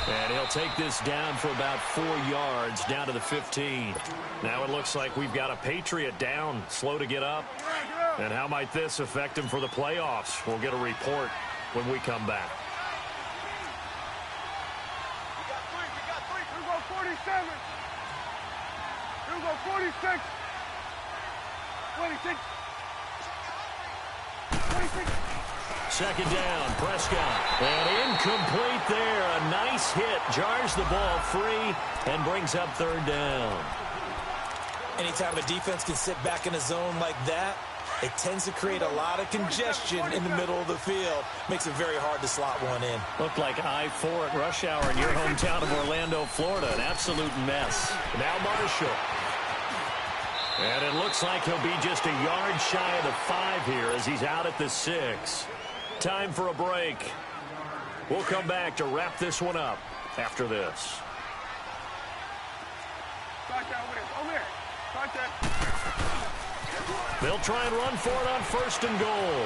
[SPEAKER 3] And he'll take this down for about 4 yards, down to the 15. Now it looks like we've got a Patriot down, slow to get up. And how might this affect him for the playoffs? We'll get a report when we come back.
[SPEAKER 5] We got 3. Here we go 47. Here we go 46. 26. 26.
[SPEAKER 3] Second down, Prescott. And incomplete there. A nice hit. Jars the ball free and brings up third down.
[SPEAKER 4] Anytime a defense can sit back in a zone like that, it tends to create a lot of congestion in the middle of the field. Makes it very hard to slot one in.
[SPEAKER 3] Looked like I-4 at rush hour in your hometown of Orlando, Florida. An absolute mess. Now Marshall. And it looks like he'll be just a yard shy of the 5 here as he's out at the 6. Time for a break. We'll come back to wrap this one up after this. They'll try and run for it on first and goal.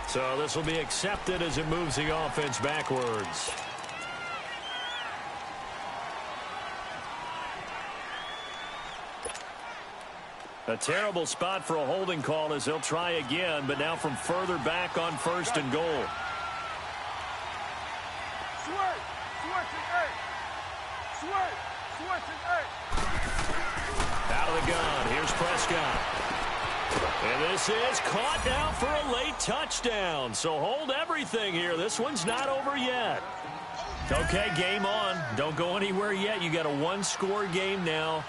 [SPEAKER 3] So this will be accepted as it moves the offense backwards. A terrible spot for a holding call as they'll try again, but now from further back on first and goal. Out of the gun, here's Prescott. And this is caught now for a late touchdown. So hold everything here. This one's not over yet. Okay, game on. Don't go anywhere yet. You got a one-score game now.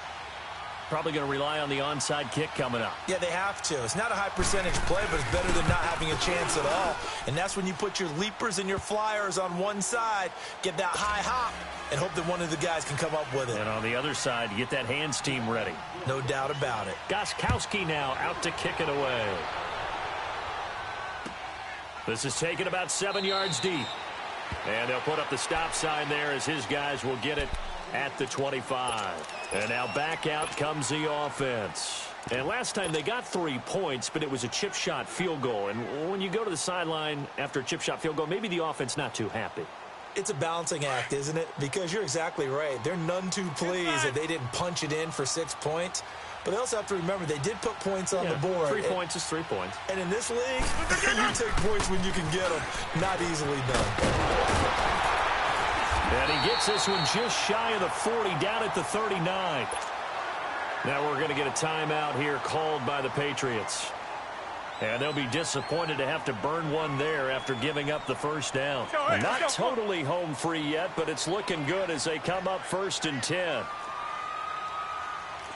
[SPEAKER 3] Probably going to rely on the onside kick coming up.
[SPEAKER 4] Yeah, they have to. It's not a high percentage play, but it's better than not having a chance at all. And that's when you put your leapers and your flyers on one side, get that high hop, and hope that one of the guys can come up with it.
[SPEAKER 3] And on the other side, you get that hands team ready.
[SPEAKER 4] No doubt about it.
[SPEAKER 3] Gostkowski now out to kick it away. This is taken about 7 yards deep. And they'll put up the stop sign there as his guys will get it at the 25. And now back out comes the offense. And last time they got 3 points, but it was a chip shot field goal. And when you go to the sideline after a chip shot field goal, maybe the offense not too happy.
[SPEAKER 4] It's a balancing act, isn't it? Because you're exactly right. They're none too pleased that they didn't punch it in for 6 points. But they also have to remember they did put points on the board.
[SPEAKER 3] 3 points is 3 points.
[SPEAKER 4] And in this league, you take points when you can get them. Not easily done.
[SPEAKER 3] And he gets this one just shy of the 40, down at the 39. Now we're going to get a timeout here called by the Patriots. And they'll be disappointed to have to burn one there after giving up the first down. Not totally home free yet, but it's looking good as they come up first and 10.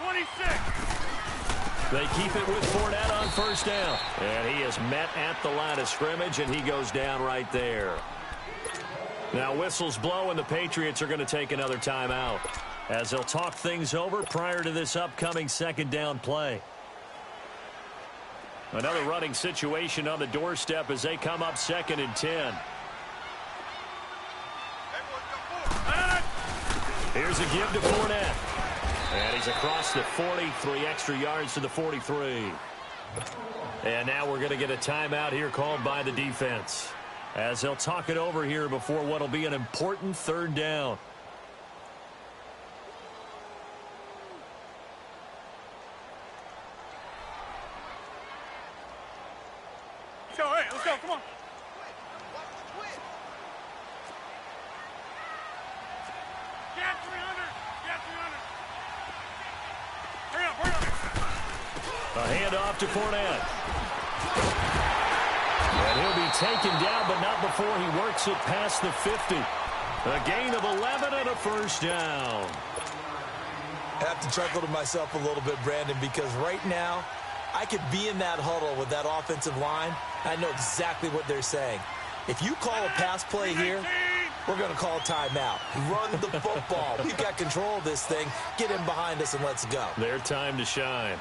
[SPEAKER 5] 26.
[SPEAKER 3] They keep it with Fournette on first down. And he is met at the line of scrimmage, and he goes down right there. Now whistles blow, and the Patriots are going to take another timeout as they'll talk things over prior to this upcoming second down play. Another running situation on the doorstep as they come up second and 10. Here's a give to Fournette. And he's across the 40, 3 extra yards to the 43. And now we're going to get a timeout here called by the defense as they'll talk it over here before what will be an important third down.
[SPEAKER 5] Let's go, come on. Get 300. Get 300. Hurry up, hurry up.
[SPEAKER 3] A handoff to Fournette. And he'll be taken down, but not before he works it past the 50. A gain of 11 and a first down.
[SPEAKER 4] I have to chuckle to myself a little bit, Brandon, because right now I could be in that huddle with that offensive line. I know exactly what they're saying. If you call a pass play here, we're going to call a timeout. Run the football. We've got control of this thing. Get in behind us and let's go.
[SPEAKER 3] Their time to shine.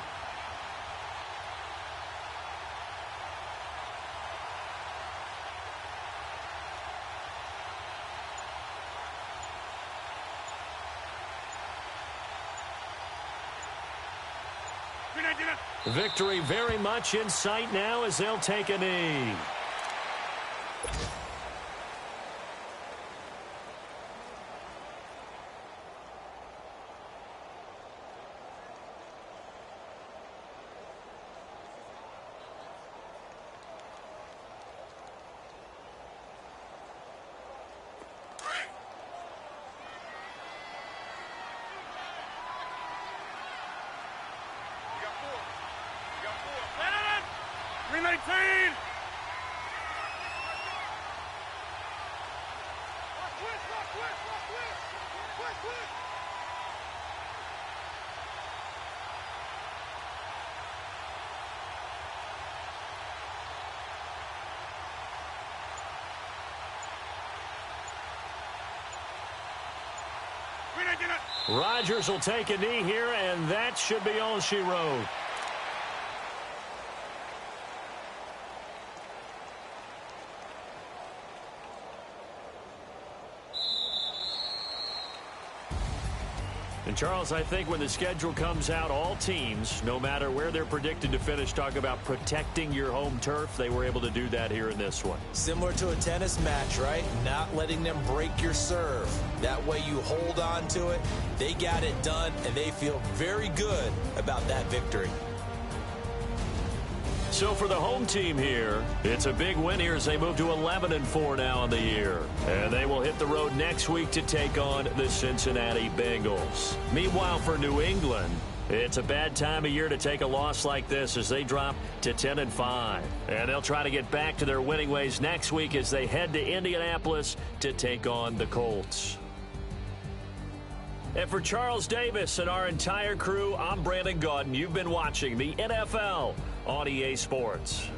[SPEAKER 3] Victory very much in sight now as they'll take a knee.
[SPEAKER 5] Green 19!
[SPEAKER 3] Rodgers will take a knee here, and that should be all she wrote. And, Charles, I think when the schedule comes out, all teams, no matter where they're predicted to finish, talk about protecting your home turf. They were able to do that here in this one.
[SPEAKER 4] Similar to a tennis match, right? Not letting them break your serve. That way you hold on to it. They got it done, and they feel very good about that victory.
[SPEAKER 3] So for the home team here, it's a big win here as they move to 11-4 now in the year. And they will hit the road next week to take on the Cincinnati Bengals. Meanwhile, for New England, it's a bad time of year to take a loss like this as they drop to 10-5. And they'll try to get back to their winning ways next week as they head to Indianapolis to take on the Colts. And for Charles Davis and our entire crew, I'm Brandon Gaudin. You've been watching the NFL on EA Sports.